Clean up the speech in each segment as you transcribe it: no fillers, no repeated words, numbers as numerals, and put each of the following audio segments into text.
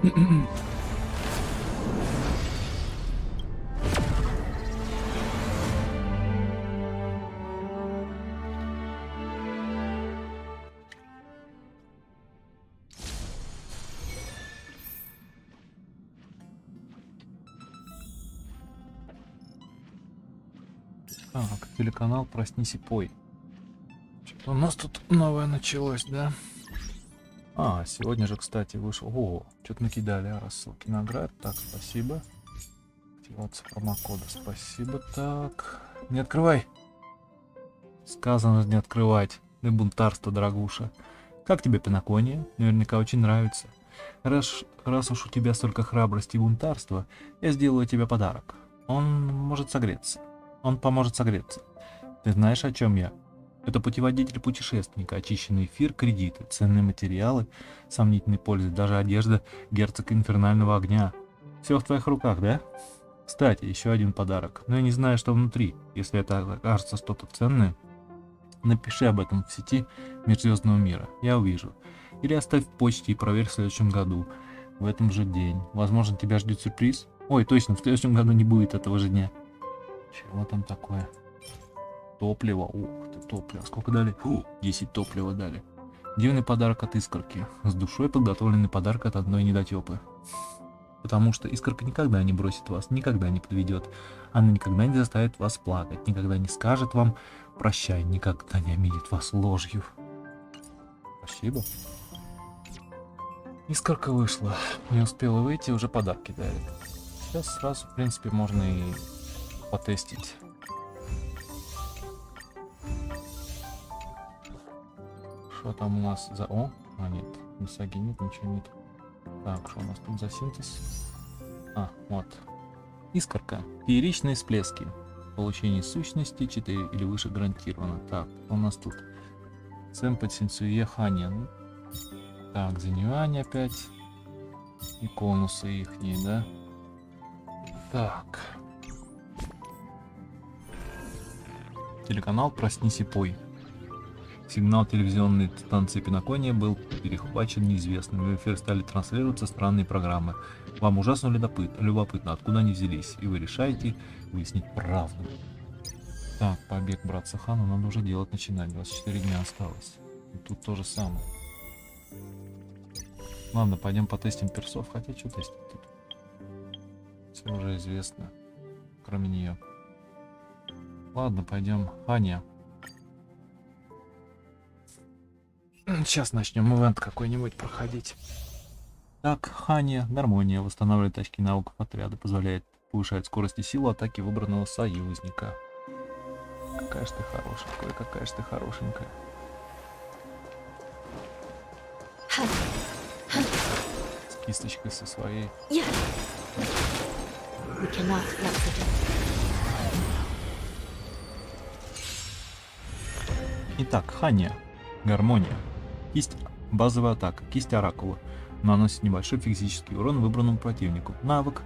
Так, телеканал «Проснись и пой». Что-то у нас тут новое началось, да? Сегодня же, кстати, вышел... О, что-то накидали, рассылки наград. Так, спасибо. Активация промокода, спасибо. Так, не открывай. Сказано не открывать. Да бунтарство, дорогуша. Как тебе пинокония? Наверняка очень нравится. Раз уж у тебя столько храбрости и бунтарства, я сделаю тебе подарок. Он поможет согреться. Ты знаешь, о чем я? Это путеводитель путешественника, очищенный эфир, кредиты, ценные материалы, сомнительной пользы, даже одежда герцога инфернального огня. Все в твоих руках, да? Кстати, еще один подарок. Но я не знаю, что внутри. Если это окажется что-то ценное, напиши об этом в сети Межзвездного мира. Я увижу. Или оставь в почте и проверь в следующем году. В этом же день. Возможно, тебя ждет сюрприз. Ой, точно, в следующем году не будет этого же дня. Чего там такое? Топливо. Ух ты, топливо. Сколько дали? 10 топлива дали. Дивный подарок от Искорки. С душой подготовленный подарок от одной недотепы. Потому что Искорка никогда не бросит вас, никогда не подведет. Она никогда не заставит вас плакать, никогда не скажет вам прощай, никогда не обидит вас ложью. Спасибо. Искорка вышла. Не успела выйти, уже подарки дарит. Сейчас сразу, в принципе, можно и потестить. Что там у нас за... нет, миссаги нет, ничего нет. Так, что у нас тут за синтез? Вот. Искорка. Фееричные всплески. Получение сущности 4 или выше гарантировано. Так, у нас тут Сэмпа Синсуе Ханя. Так, Занюань опять. И конусы ихние, да? Так. Телеканал «Проснись и пой». Сигнал телевизионной станции Пинокония был перехвачен неизвестным. В эфир стали транслироваться странные программы. Вам ужасно любопытно, откуда они взялись, и вы решаете выяснить правду. Так, побег братца Хана надо уже делать начинать. 24 дня осталось. И тут то же самое. Ладно, пойдем потестим персов. Хотя что тестить тут? Все уже известно, кроме нее. Ладно, пойдем. Ханя. Сейчас начнем ивент какой-нибудь проходить. Так, Ханя, гармония, восстанавливает очки навыков отряда, позволяет повышать скорость и силу атаки выбранного союзника. Какая ж ты хорошенькая, какая ж ты хорошенькая. С кисточкой со своей. Итак, Ханя, гармония. Кисть, базовая атака, кисть оракула. Наносит небольшой физический урон выбранному противнику. Навык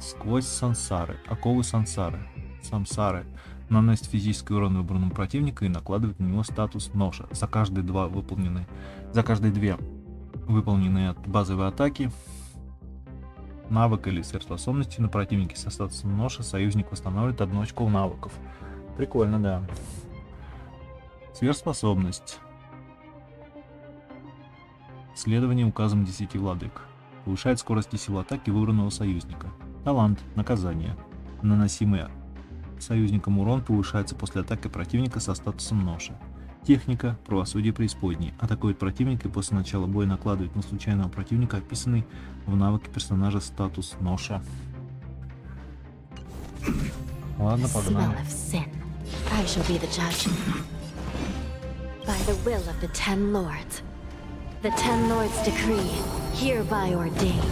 сквозь сансары, оковы сансары. Самсары. Наносит физический урон выбранному противнику и накладывает на него статус ноша. За каждые две выполненные от базовой атаки навык или сверхспособности на противнике со статусом ноша союзник восстанавливает 1 очко навыков. Прикольно, да. Сверхспособность. Следование указом 10 владык. Повышает скорость и силу атаки выбранного союзника. Талант. Наказание. Наносимый союзником урон повышается после атаки противника со статусом ноша. Техника. Правосудие преисподней. Атакует противника и после начала боя накладывает на случайного противника описанный в навыке персонажа статус ноша. Ладно, погнали. The 10 Lords' decree, hereby ordained.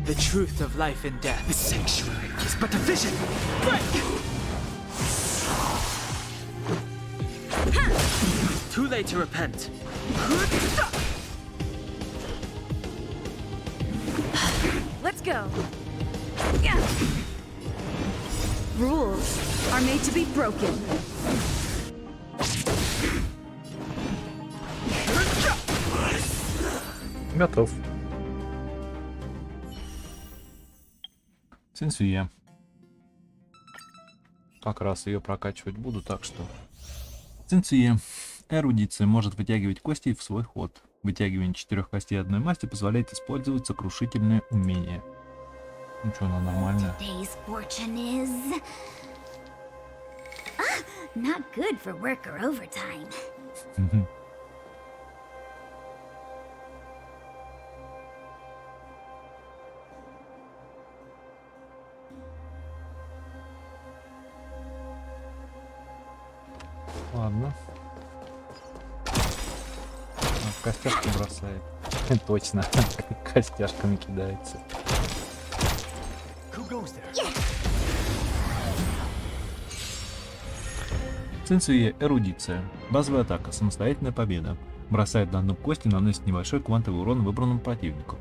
The truth of life and death. The sanctuary is but a vision. Break! Too late to repent. Let's go. Rules are made to be broken. Готов. Цинсуе. Как раз ее прокачивать буду, так что... Цинсуе. Эрудиция может вытягивать кости в свой ход. Вытягивание 4 костей одной масти позволяет использовать сокрушительное умение. Ну что, она нормальная. Today's fortune is... not good for work or overtime. Ладно. Костяшки бросает. Точно. Костяшками кидается. Цинсуе эрудиция. Базовая атака. Самостоятельная победа. Бросает на одну кость и наносит небольшой квантовый урон выбранному противнику.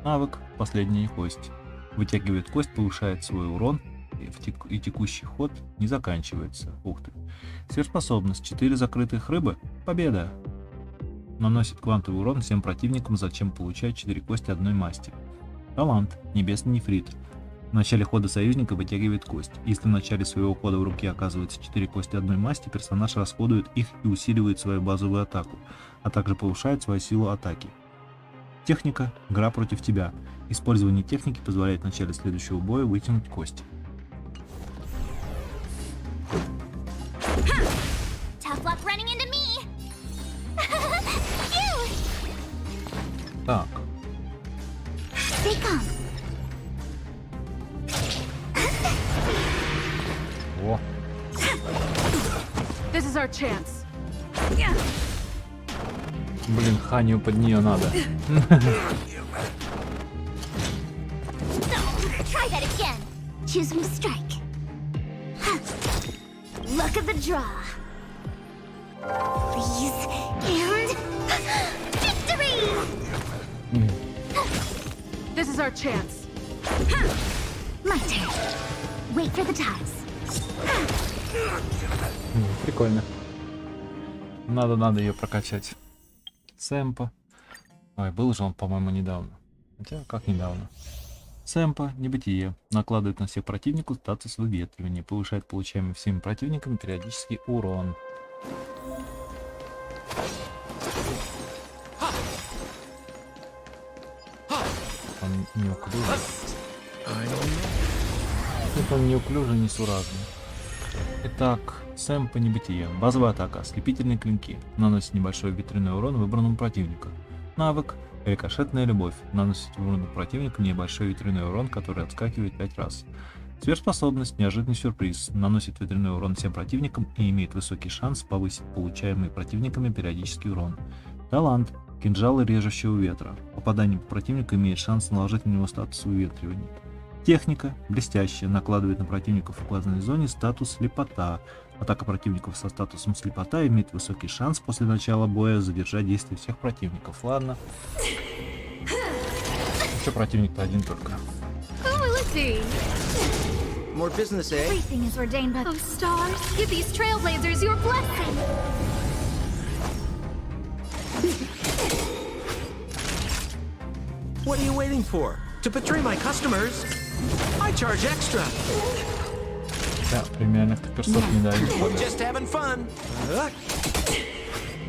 Навык. Последняя кость. Вытягивает кость, повышает свой урон, и текущий ход не заканчивается. Ух ты. Сверхспособность. 4 закрытых рыбы. Победа. Наносит квантовый урон всем противникам, зачем получает 4 кости одной масти. Талант. Небесный нефрит. В начале хода союзника вытягивает кость. Если в начале своего хода в руке оказывается 4 кости одной масти, персонаж расходует их и усиливает свою базовую атаку, а также повышает свою силу атаки. Техника. Игра против тебя. Использование техники позволяет в начале следующего боя вытянуть кость. Так. О. This is our chance. Блин, Ханию под нее надо. Try that again. Choose from strike. Luck of the draw. Please and victory. This is our chance. My turn. Wait for the tides. Прикольно. Надо ее прокачать. Сэмпа. Ой, был же он, по-моему, недавно. Хотя, как недавно. Сэмпа, небытие. Накладывает на всех противников статус выветривания. Повышает получаемый всеми противниками периодический урон. Он неуклюжий. Он неуклюжий, несуразный. Итак, Сэмпа небытие. Базовая атака. Ослепительные клинки. Наносит небольшой ветряной урон выбранному противнику. Навык. Рикошетная любовь. Наносит выбранному противнику небольшой ветряной урон, который отскакивает 5 раз. Сверхспособность. Неожиданный сюрприз. Наносит ветряной урон всем противникам и имеет высокий шанс повысить получаемый противниками периодический урон. Талант. Кинжалы режущего ветра. Попадание по противнику имеет шанс наложить на него статус уветривания. Техника. Блестящая. Накладывает на противников в указанной зоне статус слепота. Атака противников со статусом слепота имеет высокий шанс после начала боя задержать действие всех противников. Ладно. Еще противник-то один только. Who will it be? More business, eh? Everything is ordained by... Oh, stars, give these trailblazers your blessing. What are you waiting for? To betray my customers? I charge extra. Да, премиальных персов не дают. Just having fun.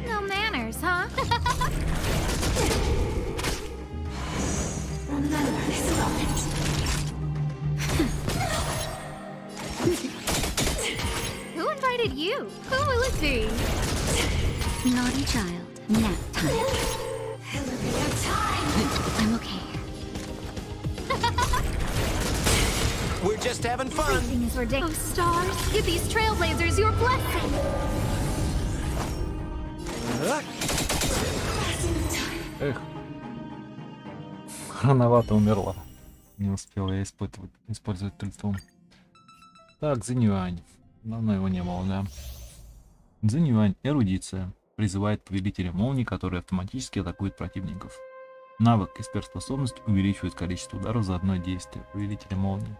No manners, huh? Remember this moment. Who invited you? Who will it be? Naughty child. Nap time. I'm okay. We're just having fun. Everything is ordained... Oh, stars, give these trailblazers your blessing. Эх. Рановато умерла. Не успел я использовать тульту. Так, Цзиньюань. Давно его не было, да. Цзиньюань. Эрудиция. Призывает повелителя молний, который автоматически атакует противников. Навык и сверхспособность увеличивает количество ударов за одно действие повелителя молний.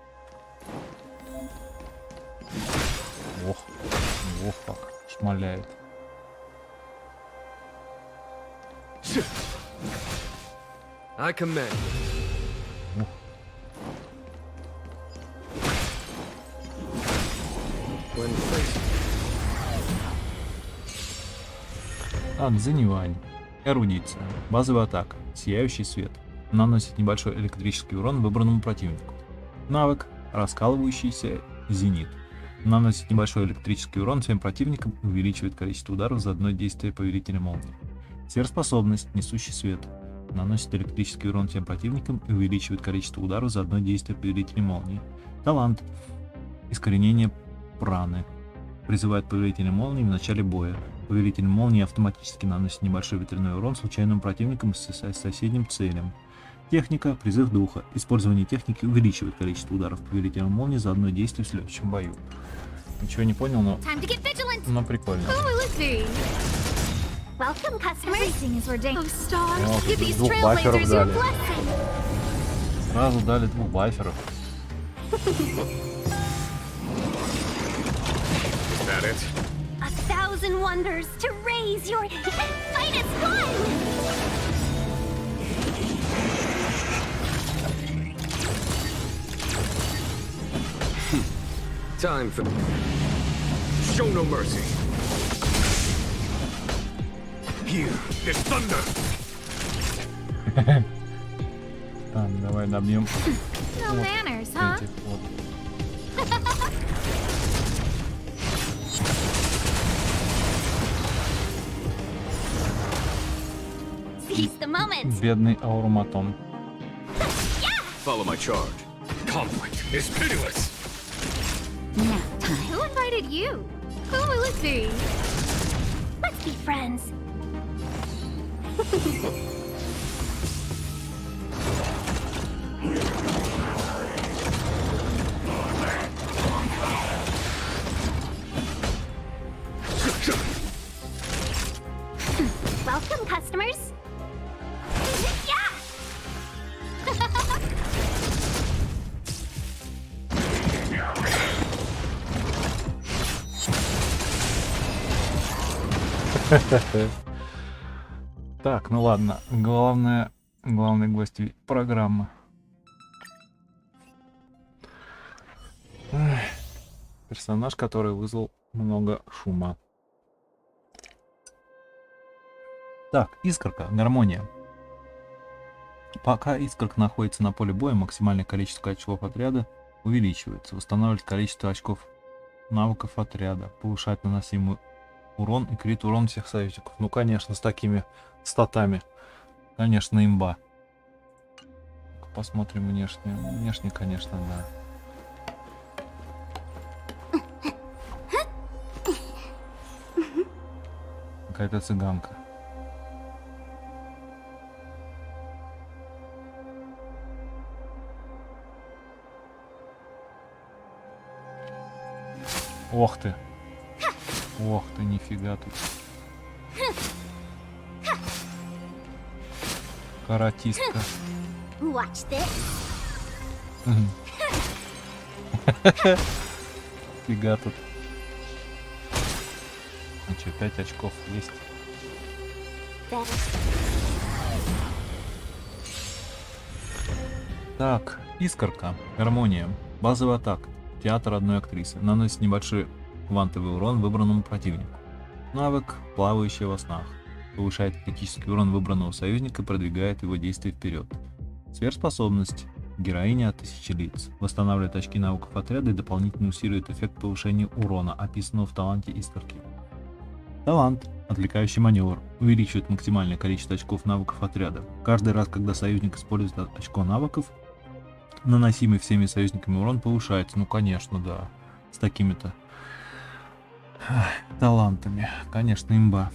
Ох, как шмаляет. I commend. When faced Отзывание. Эрудиция. Базовая атака. Сияющий свет. Наносит небольшой электрический урон выбранному противнику. Навык. Раскалывающийся зенит. Наносит небольшой электрический урон всем противникам и увеличивает количество ударов за одно действие повелителя молнии. Сверхспособность. Несущий свет. Наносит электрический урон всем противникам и увеличивает количество ударов за одно действие повелителя молнии. Талант. Искоренение праны. Призывает повелителя молнии в начале боя. Повелитель молнии автоматически наносит небольшой ветряной урон случайным противникам с соседним целям. Техника. Призыв духа. Использование техники увеличивает количество ударов повелителя молнии за одно действие в следующем бою. Ничего не понял, но прикольно. Who will it be? Welcome, customers. Everything is ordained. Oh, stars, Oh, give these двух баферов trailblazers your дали. blessing. Сразу дали 2 баферов. Is that it? 1,000 wonders to raise your finest one. Time for show no mercy. Here is thunder. Так, давай добьем No manners, huh? этих вот. Seize the moment. Бедный ауруматон. Follow my charge. Conflict is pitiless. Nap time. Who invited you? Who will it be? Let's be friends. Welcome, customers. Yeah. Так, ну ладно. Главный гость программы. Эх, персонаж, который вызвал много шума. Так, искорка, гармония. Пока искорка находится на поле боя, максимальное количество очков отряда увеличивается. Восстанавливает количество очков навыков отряда. Повышает наносимый урон и крит урон всех союзников. Ну, конечно, с такими статами. Конечно, имба. Посмотрим внешне. Внешне, конечно, да. Какая-то цыганка. Ох ты. Ох ты, нифига тут. Каратистка. Watch this. Фига тут. Ну что, 5 очков есть. Better. Так, искорка. Гармония. Базовая атака. Театр одной актрисы. Наносит небольшой квантовый урон выбранному противнику. Навык плавающая во снах. Повышает критический урон выбранного союзника и продвигает его действие вперед. Сверхспособность. Героиня 1000 лиц. Восстанавливает очки навыков отряда и дополнительно усиливает эффект повышения урона, описанного в таланте искорки. Талант. Отвлекающий маневр. Увеличивает максимальное количество очков навыков отряда. Каждый раз, когда союзник использует очко навыков, наносимый всеми союзниками урон повышается. Ну, конечно, да. С такими-то талантами. Конечно, имба.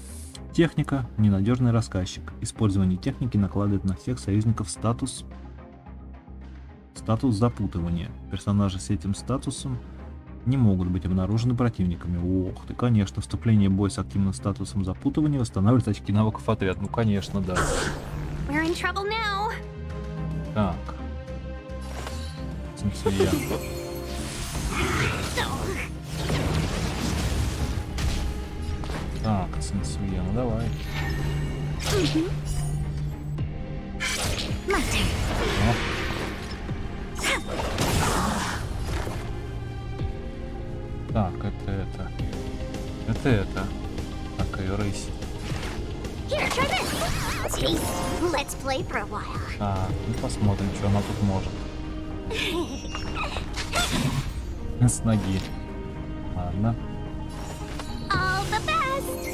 Техника. Ненадежный рассказчик. Использование техники накладывает на всех союзников статус запутывания. Персонажи с этим статусом не могут быть обнаружены противниками. Ох ты, конечно, вступление в бой с активным статусом запутывания восстанавливает очки навыков отряда. Ну, конечно, да. We're in trouble now. Так. Миссия. Так, миссия, ну давай. My turn. О. Так, это. Так, и рейс. Here, try this. Taste. Let's play for a while. Так, ну посмотрим, что она тут может. С ноги. Ладно. All the best.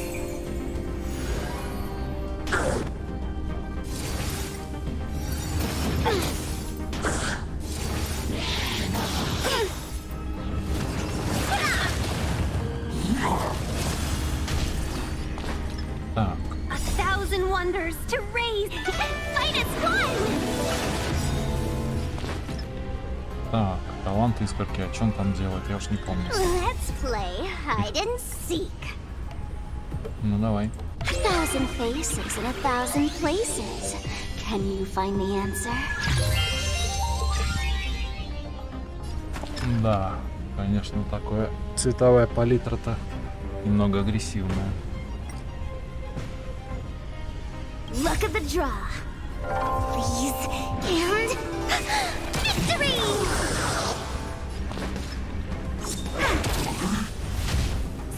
Так, 1,000 wonders to raise. Fight is fun. так, талант Искорки, о чем там делать, я уж не помню. Let's play hide and seek. Ну давай. 1,000 faces in 1,000 places. Can you find the answer? Да, конечно, такое цветовая палитра-то немного агрессивная. Look at the draw. Please, and victory!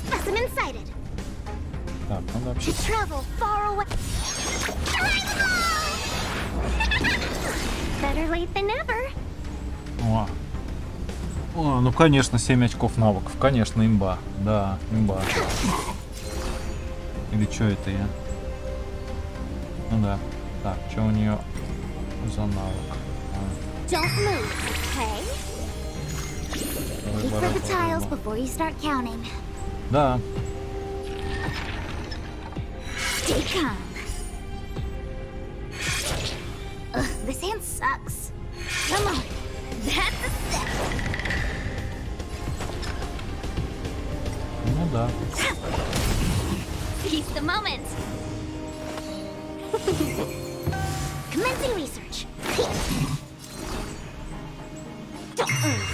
Specimen sighted. Так, надо вообще... To travel far away. Better late than never. О, ну конечно, 7 очков навыков, конечно, имба. Да, имба. Или что это я? Ну да. Так, что у нее за навык? Don't move, okay? Look for the tiles before you start counting. Да. Stay calm. Ugh, this hand sucks. Come on. That's a step. Ну да. Seize the moment. Commencing research. Don't move.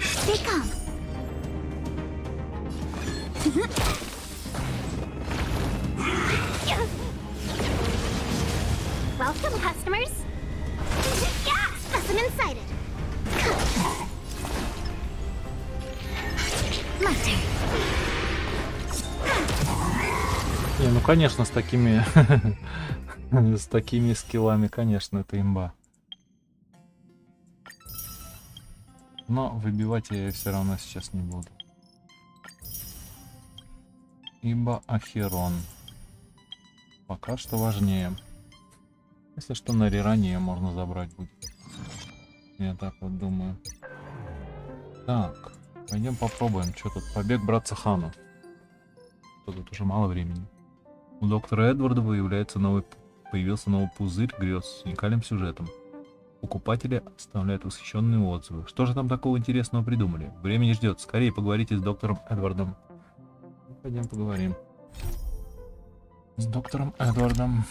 Stay calm. Welcome, customers. Yeah, specimen sighted. My turn. Не, ну конечно, с такими с такими скиллами, конечно, это имба. Но выбивать я все равно сейчас не буду. Ибо Ахерон пока что важнее. Если что, на реране ее можно забрать будет. Я так вот думаю. Так, пойдем попробуем. Что тут? Побег братца Хану. Тут уже мало времени. У доктора Эдварда появился новый пузырь грез с уникальным сюжетом. Покупатели оставляют восхищенные отзывы. Что же там такого интересного придумали? Время не ждет. Скорее поговорите с доктором Эдвардом. Пойдем поговорим. С доктором Эдвардом.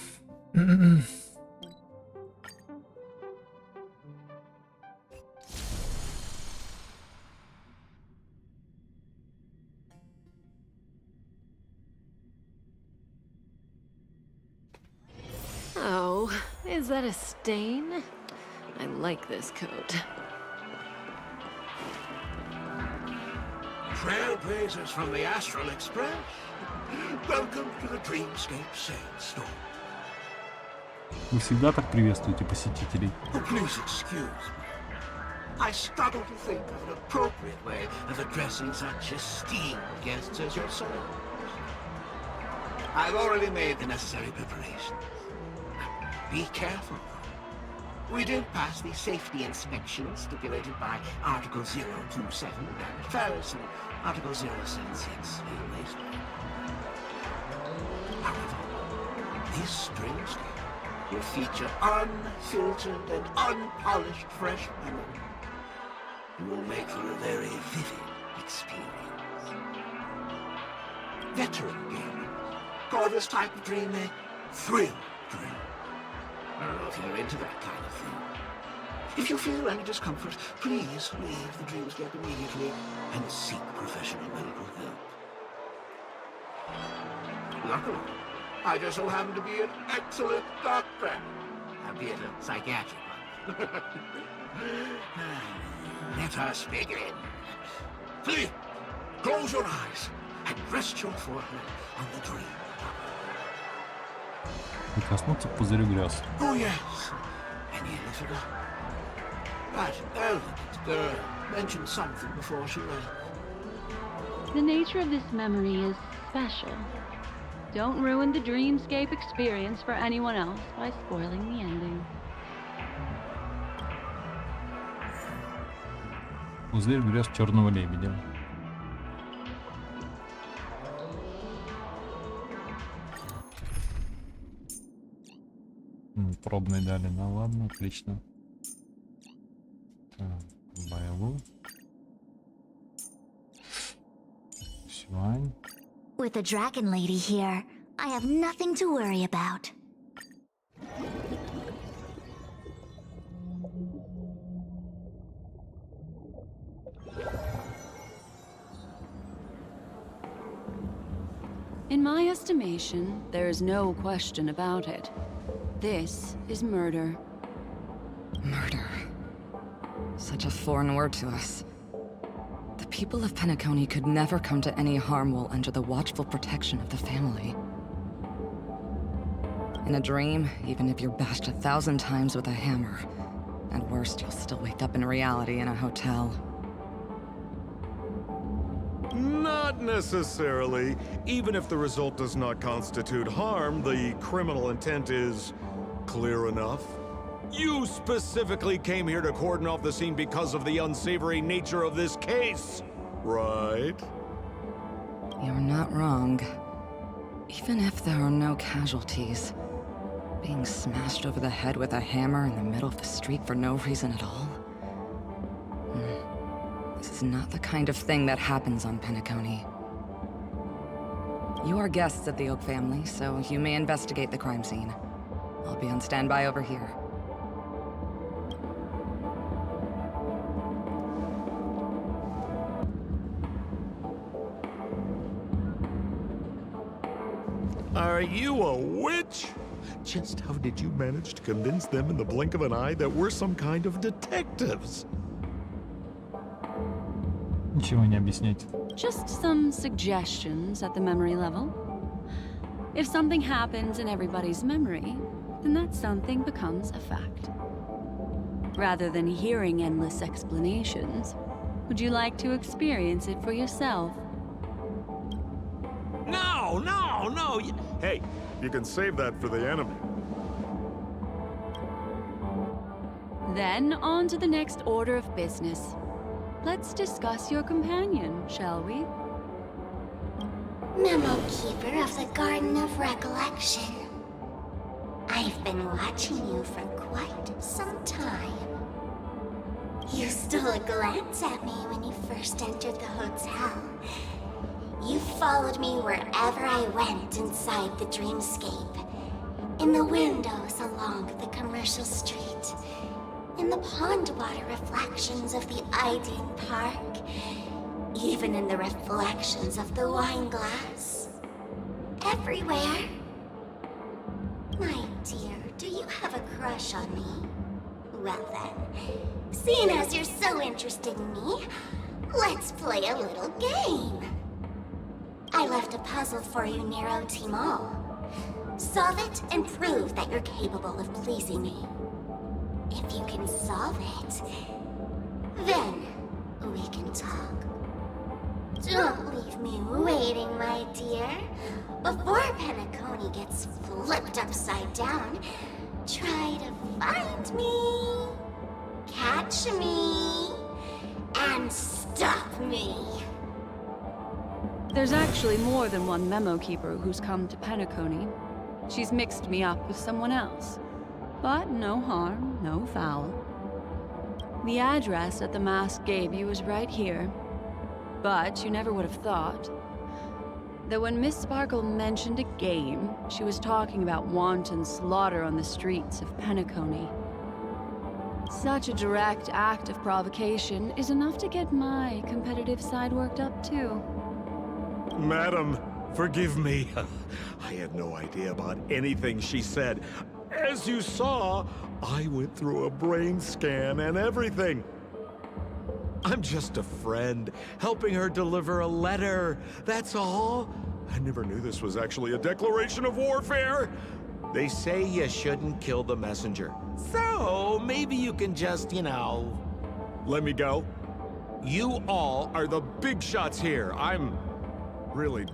Oh, is that a stain? I like this coat. Trailblazers from the Astral Express. Welcome to the Dreamscape Sales Store. Вы всегда так приветствуете посетителей. Oh, please excuse me. I struggle to think of an appropriate way of addressing such esteemed guests as yourself. I've already made the necessary preparations. Be careful, though. We did pass the safety inspection stipulated by Article 027 damage first and Article 076 being waste. However, this dreamscape will feature unfiltered and unpolished fresh memory. It will make for a very vivid experience. Veteran gamers call this type of dream a thrill dream. I don't know if you're into that kind of thing. If you feel any discomfort, please leave the dreamscape immediately and seek professional medical help. Luckily, I just so happen to be an excellent doctor. Albeit a psychiatric one. Let us begin. Please, close your eyes and rest your forehead on the dream. Прикоснуться к пузырю грез. Oh yes, I nearly forgot. That elegant girl mentioned something before she went. The nature of this memory is special. Don't ruin the dreamscape experience for anyone else by spoiling the ending. Пузырь грез черного лебедя. Пробный дали, ну ладно, отлично. Так, боевую. Свань. With the dragon lady here, I have nothing to worry about. In my estimation, there is no question about it. This is murder. Murder. Such a foreign word to us. The people of Penacony could never come to any harm while under the watchful protection of the family. In a dream, even if you're bashed 1,000 times with a hammer, at worst, you'll still wake up in reality in a hotel. Not necessarily. Even if the result does not constitute harm, the criminal intent is clear enough. You specifically came here to cordon off the scene because of the unsavory nature of this case, right? You're not wrong. Even if there are no casualties, being smashed over the head with a hammer in the middle of the street for no reason at all? This is not the kind of thing that happens on Penacony. You are guests of the Oak family, so you may investigate the crime scene. I'll be on standby over here. Are you a witch? Just how did you manage to convince them in the blink of an eye that we're some kind of detectives? Ничего не объяснять. Just some suggestions at the memory level. If something happens in everybody's memory, then that something becomes a fact. Rather than hearing endless explanations, would you like to experience it for yourself? No, no, no! Hey, you can save that for the enemy. Then on to the next order of business. Let's discuss your companion, shall we? Memo Keeper of the Garden of Recollection. I've been watching you for quite some time. You stole a glance at me when you first entered the hotel. You followed me wherever I went inside the dreamscape. In the windows along the commercial street. In the pond water reflections of the Iden Park. Even in the reflections of the wine glass. Everywhere. My dear, do you have a crush on me? Well then, seeing as you're so interested in me, let's play a little game. I left a puzzle for you near OT Mall. Solve it and prove that you're capable of pleasing me. If you can solve it, then we can talk. Don't leave me waiting, my dear. Before Penacony gets flipped upside down, try to find me, catch me, and stop me. There's actually more than one memo keeper who's come to Penacony. She's mixed me up with someone else. But no harm, no foul. The address that the mask gave you is right here. But you never would have thought that when Miss Sparkle mentioned a game, she was talking about wanton slaughter on the streets of Penacony. Such a direct act of provocation is enough to get my competitive side worked up too. Madam, Forgive me. I had no idea about anything she said. As you saw, I went through a brain scan and everything. I'm just a friend, helping her deliver a letter. That's all. I never knew this was actually a declaration of warfare. They say you shouldn't kill the messenger. So, maybe you can just, let me go. You all are the big shots here. I'm really...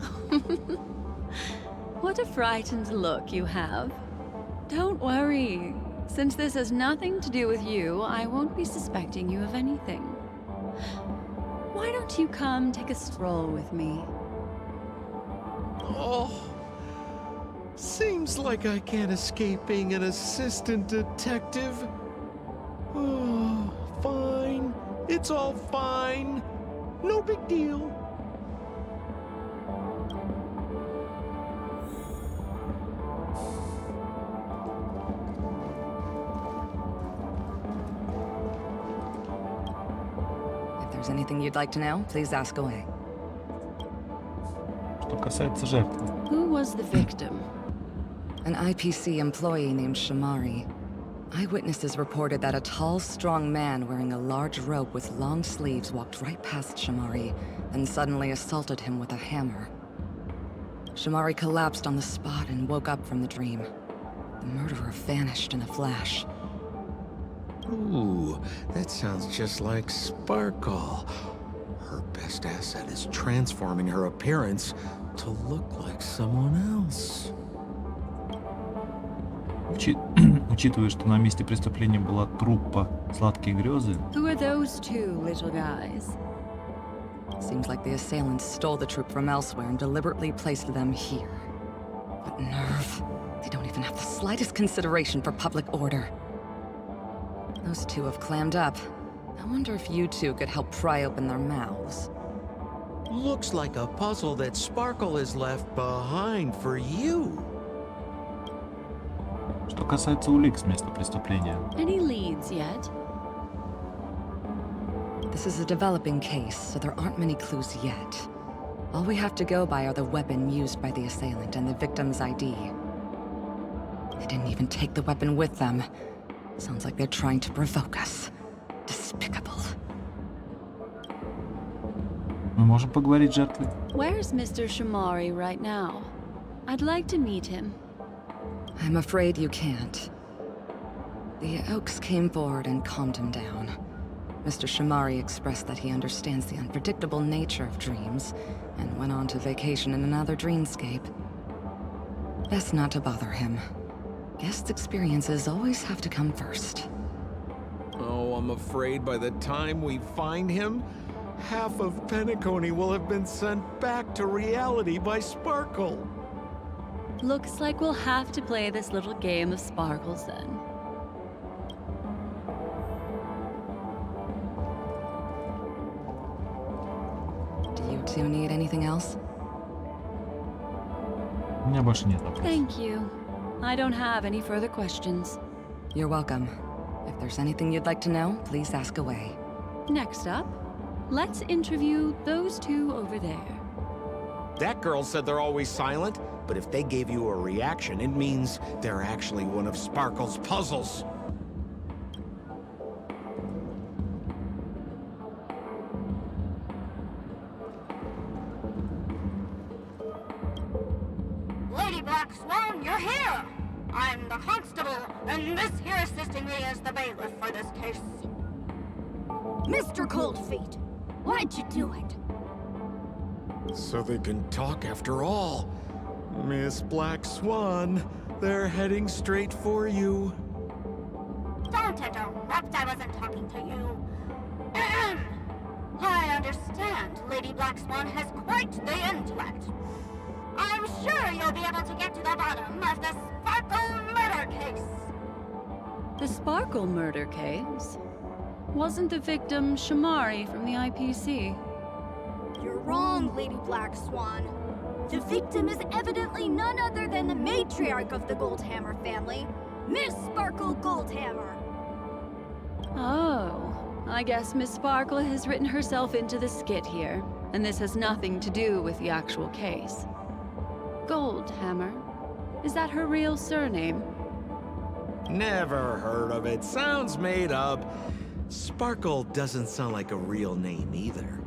What a frightened look you have. Don't worry. Since this has nothing to do with you, I won't be suspecting you of anything. Why don't you come take a stroll with me? Oh, seems like I can't escape being an assistant detective. Oh, fine. It's all fine. No big deal. If there's anything you'd like to know, please ask away. Что касается жертвы. Who was the victim? An IPC employee named Shamari. Eyewitnesses reported that a tall, strong man wearing a large robe with long sleeves walked right past Shamari and suddenly assaulted him with a hammer. Shamari collapsed on the spot and woke up from the dream. The murderer vanished in a flash. Ooh, that sounds just like Sparkle. Her best asset is transforming her appearance to look like someone else. Учитывая, что на месте преступления была труппа «Сладкие грезы», Who are those two little guys? Seems like the assailants stole the troop from elsewhere and deliberately placed them here. What nerve. They don't even have the slightest consideration for public order. Those two have clammed up. I wonder if you two could help pry open their mouths. Looks like a puzzle that Sparkle has left behind for you. что касается улик с места преступления. Any leads yet? This is a developing case, so there aren't many clues yet. All we have to go by are the weapon used by the assailant and the victim's ID. They didn't even take the weapon with them. Sounds like they're trying to provoke us. Despicable. Мы можем поговорить с жертвой? Where's Mr. Shamari right now? I'd like to meet him. I'm afraid you can't. The Oaks came forward and calmed him down. Mr. Shamari expressed that he understands the unpredictable nature of dreams, and went on to vacation in another dreamscape. Best not to bother him. Guest experiences always have to come first. Oh, I'm afraid by the time we find him, half of Penacony will have been sent back to reality by Sparkle. Looks like we'll have to play this little game of sparkles then. Do you two need anything else? У меня больше нет вопросов. Thank you. I don't have any further questions. You're welcome. If there's anything you'd like to know, please ask away. Next up, let's interview those two over there. That girl said they're always silent, but if they gave you a reaction, it means they're actually one of Sparkle's puzzles. Lady Black Swan, you're here! I'm the constable, and this here assisting me is the bailiff for this case. Mr. Coldfeet, why'd you do it? So they can talk after all. Miss Black Swan, they're heading straight for you. Don't interrupt, I wasn't talking to you. Ahem. I understand Lady Black Swan has quite the intellect. I'm sure you'll be able to get to the bottom of the Sparkle murder case. The Sparkle murder case? Wasn't the victim Shamari from the IPC? You're wrong, Lady Black Swan. The victim is evidently none other than the matriarch of the Goldhammer family, Miss Sparkle Goldhammer. Oh, I guess Miss Sparkle has written herself into the skit here, and this has nothing to do with the actual case. Goldhammer. Is that her real surname? Never heard of it. Sounds made up. Sparkle doesn't sound like a real name either.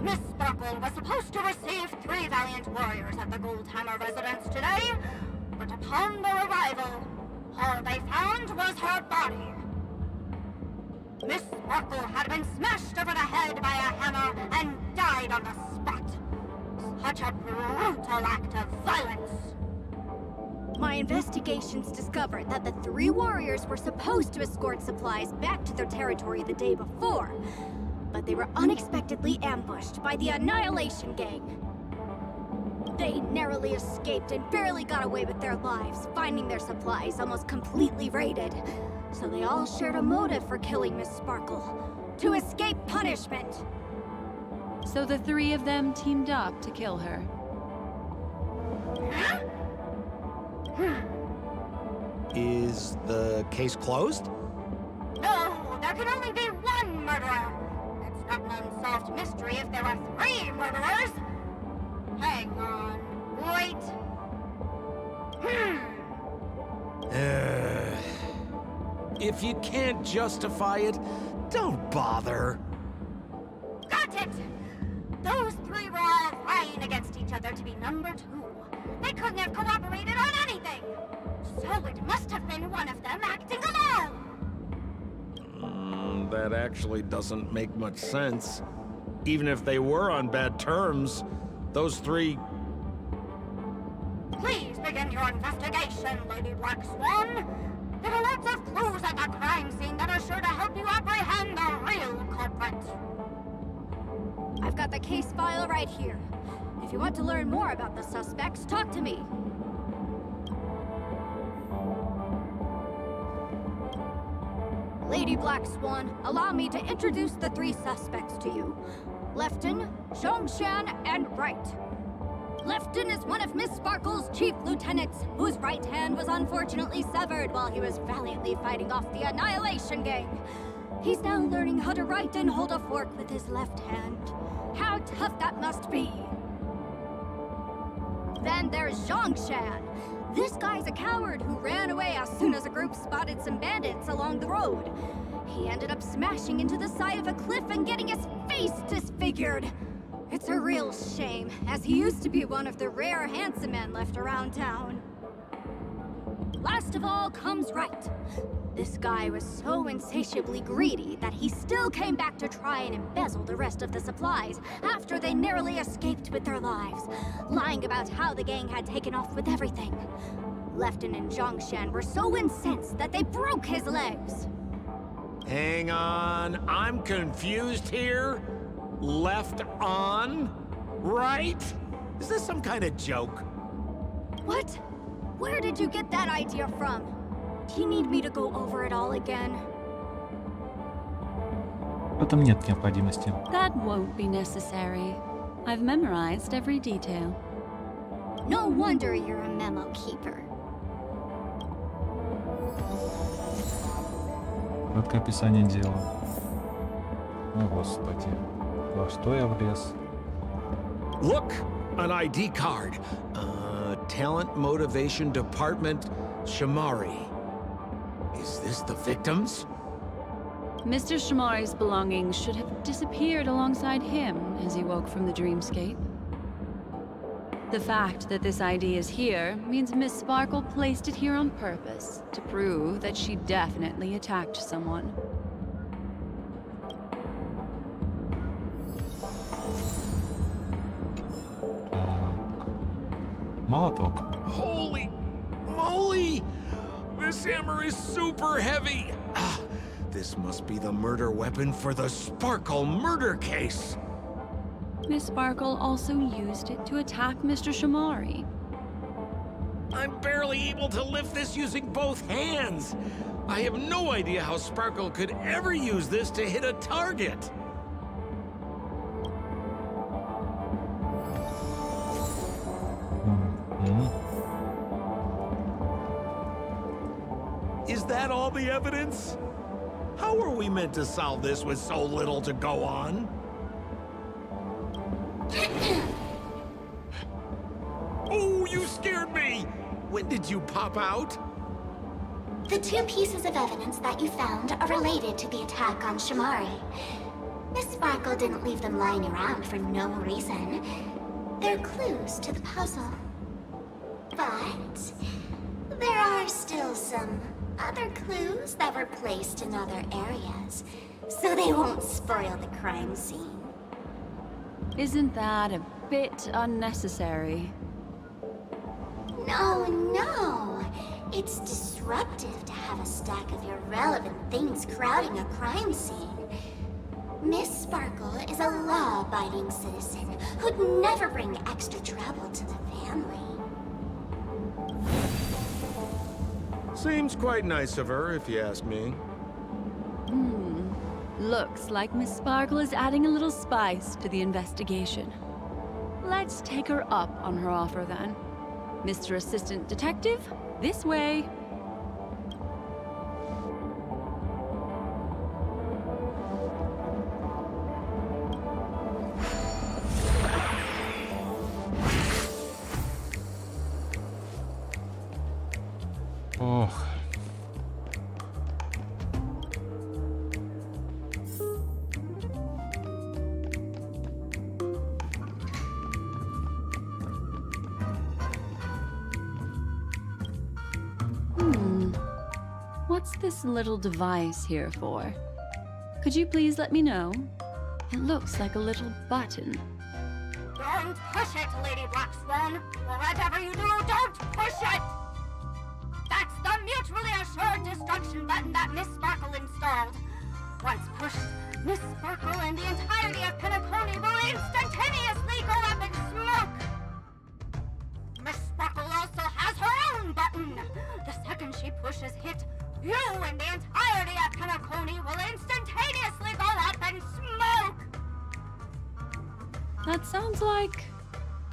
Miss Sparkle was supposed to receive 3 valiant warriors at the Goldhammer residence today, but upon their arrival, all they found was her body. Miss Sparkle had been smashed over the head by a hammer and died on the spot. Such a brutal act of violence. My investigations discovered that the 3 warriors were supposed to escort supplies back to their territory the day before, but they were unexpectedly ambushed by the Annihilation Gang. They narrowly escaped and barely got away with their lives, finding their supplies almost completely raided. So they all shared a motive for killing Miss Sparkle, to escape punishment. So the 3 of them teamed up to kill her. Is the case closed? No, there can only be one murderer. It's not an unsolved mystery if there are 3 murderers. Hang on, wait. If you can't justify it, don't bother. Got it! Those 3 were all vying against each other to be number 2. They couldn't have cooperated on anything. So it must have been one of them acting alone. That actually doesn't make much sense. Even if they were on bad terms, those 3... Please begin your investigation, Lady Black Swan. There are lots of clues at the crime scene that are sure to help you apprehend the real culprit. I've got the case file right here. If you want to learn more about the suspects, talk to me. Lady Black Swan, allow me to introduce the 3 suspects to you. Lefton, Zhongshan, and Wright. Lefton is one of Miss Sparkle's chief lieutenants, whose right hand was unfortunately severed while he was valiantly fighting off the Annihilation Gang. He's now learning how to write and hold a fork with his left hand. How tough that must be! Then there's Zhongshan. This guy's a coward who ran away as soon as a group spotted some bandits along the road. He ended up smashing into the side of a cliff and getting his face disfigured. It's a real shame, as he used to be one of the rare handsome men left around town. Last of all comes Wright. This guy was so insatiably greedy that he still came back to try and embezzle the rest of the supplies after they narrowly escaped with their lives, lying about how the gang had taken off with everything. Lefton and Zhongshan were so incensed that they broke his legs. Hang on, I'm confused here. Left on? Right? Is this some kind of joke? What? Where did you get that idea from? Do you need me to go over it all again? В этом нет необходимости. That won't be necessary. I've memorized every detail. No wonder you're a memo keeper. Краткое описание дела. О, Господи. Во что я влез? Look, an ID card. Talent Motivation Department, Shamari. Is this the victims? Mr. Shamari's belongings should have disappeared alongside him as he woke from the dreamscape. The fact that this ID is here means Miss Sparkle placed it here on purpose to prove that she definitely attacked someone. Молоток. Holy moly! This hammer is super heavy! This must be the murder weapon for the Sparkle murder case! Miss Sparkle also used it to attack Mr. Shamari. I'm barely able to lift this using both hands! I have no idea how Sparkle could ever use this to hit a target! Is that all the evidence? How are we meant to solve this with so little to go on? scared me! When did you pop out? The two pieces of evidence that you found are related to the attack on Shamari. Miss Sparkle didn't leave them lying around for no reason. They're clues to the puzzle. But there are still some other clues that were placed in other areas, so they won't spoil the crime scene. Isn't that a bit unnecessary? No, no. It's disruptive to have a stack of irrelevant things crowding a crime scene. Miss Sparkle is a law-abiding citizen who'd never bring extra trouble to the family. Seems quite nice of her, if you ask me. Looks like Miss Sparkle is adding a little spice to the investigation. Let's take her up on her offer then. Mr. Assistant Detective, this way. Ох. What's this little device here for? Could you please let me know? It looks like a little button. Don't push it, Lady Black Swan. Whatever you do, don't push it! That's the mutually assured destruction button that Miss Sparkle installed. Once pushed, Miss Sparkle and the entirety of Penacony will instantaneously go up in smoke! Miss Sparkle also has her own button. The second she pushes hit, you and the entirety of Penacony will instantaneously go up in smoke! That sounds like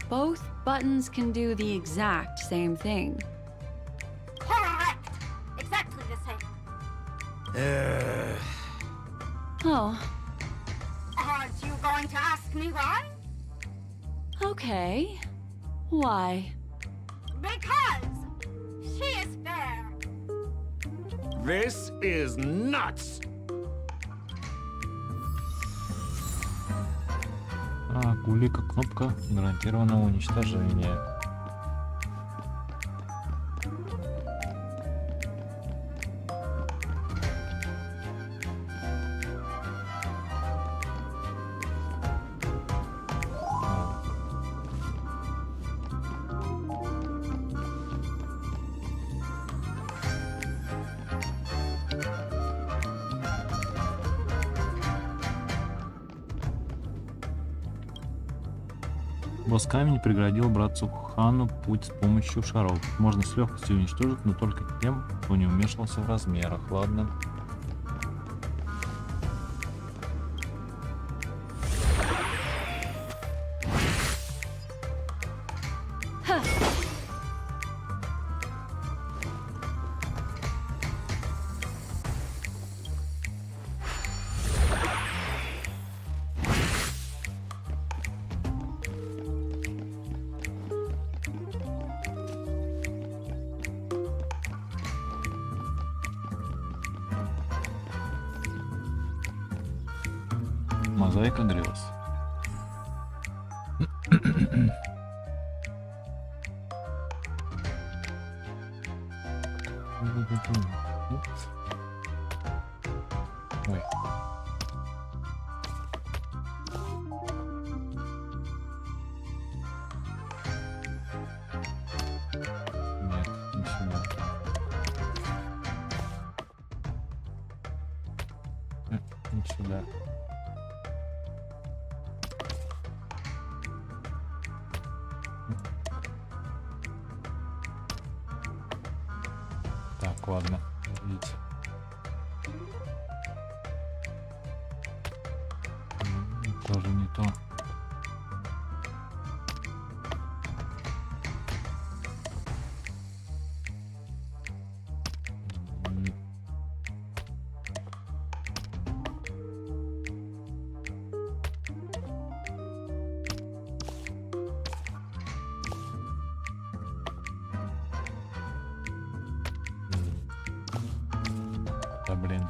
both buttons can do the exact same thing. Correct! Exactly the same. Oh, Aren't you going to ask me why? okay. Why? Because she is fair. This is nuts! Гулика, кнопка гарантированного уничтожения. Босс-камень преградил братцу Хану путь с помощью шаров. Можно с легкостью уничтожить, но только тем, кто не вмешивался в размерах. Ладно. Мозаика грез. Ой. Нет, не сюда. Не сюда. Так, ладно, видите. Тоже не то. Блин.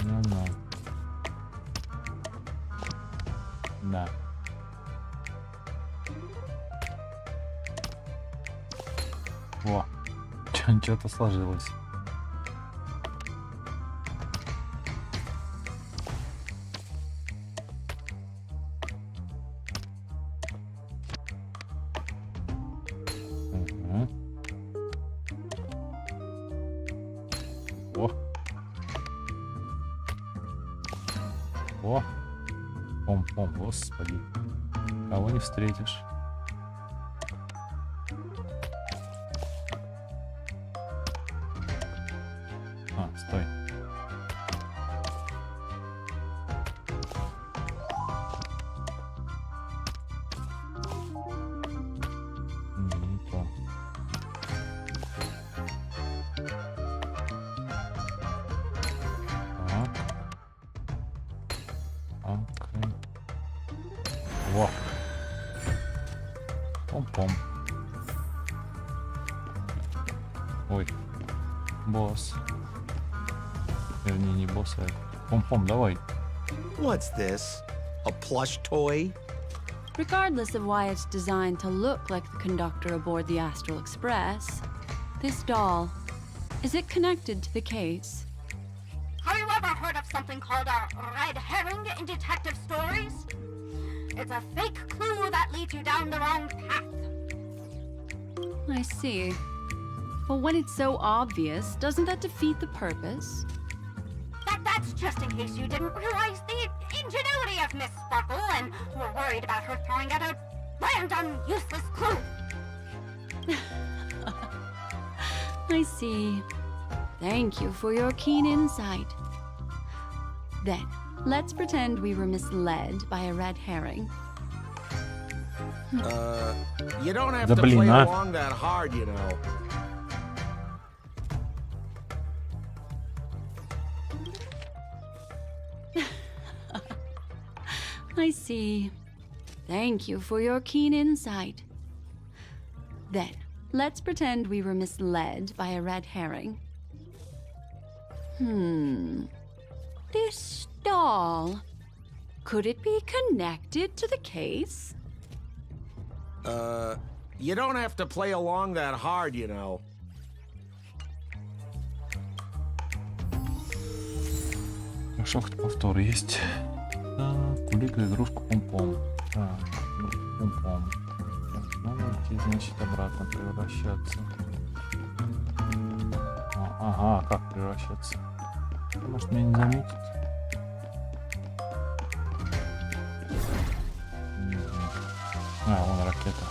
Ну-ну. Да. Во. Что-то сложилось. Угу. О. О. Пом-пом, господи. Кого не встретишь? А, стой. Не то. Так. Окей. Во. Пом-пом. Ой. Босс. Вернее, не босс, а пом-пом, давай. What's this? A plush toy? Regardless of why it's designed to look like the conductor aboard the Astral Express, this doll, is it connected to the case? Have you ever heard of something called a red herring in detective stories? It's a fake clue that leads you down the wrong path. I see. But when it's so obvious, doesn't that defeat the purpose? That's just in case you didn't realize the ingenuity of Miss Sparkle and were worried about her throwing out a random, useless clue. I see. Thank you for your keen insight. Then, let's pretend we were misled by a red herring. You don't have Да to блин, play а. along that hard, you know. I see. Thank you for your keen insight. Then, let's pretend we were misled by a red herring. This doll. Could it be connected to the case? You don't have to play along that hard, you know. Шахт повтор есть. Так, кулика, игрушку, пом-пом. Так, пом-пом. Надо идти, значит, обратно превращаться. Ага, как превращаться? Может, меня не заметит? А, вон ракета.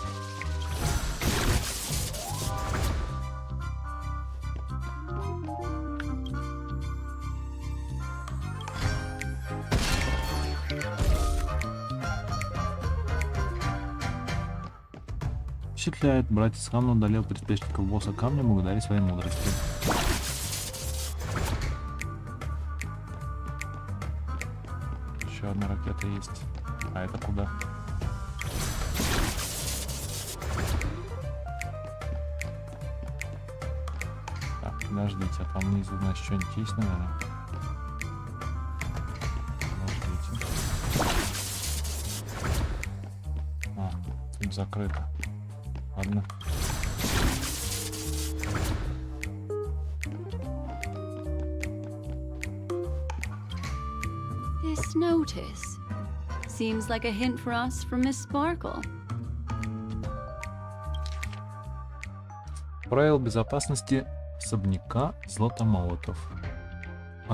Впечатляет, братец Хамна удалил приспешников босса камня благодаря своей мудрости. Еще одна ракета есть. А это куда? Так, подождите, а там внизу, значит, что-нибудь есть, наверное? Подождите. А, тут закрыто. Ладно. This notice seems like a hint for us from Miss Sparkle. Правила безопасности особняка Златомолотов.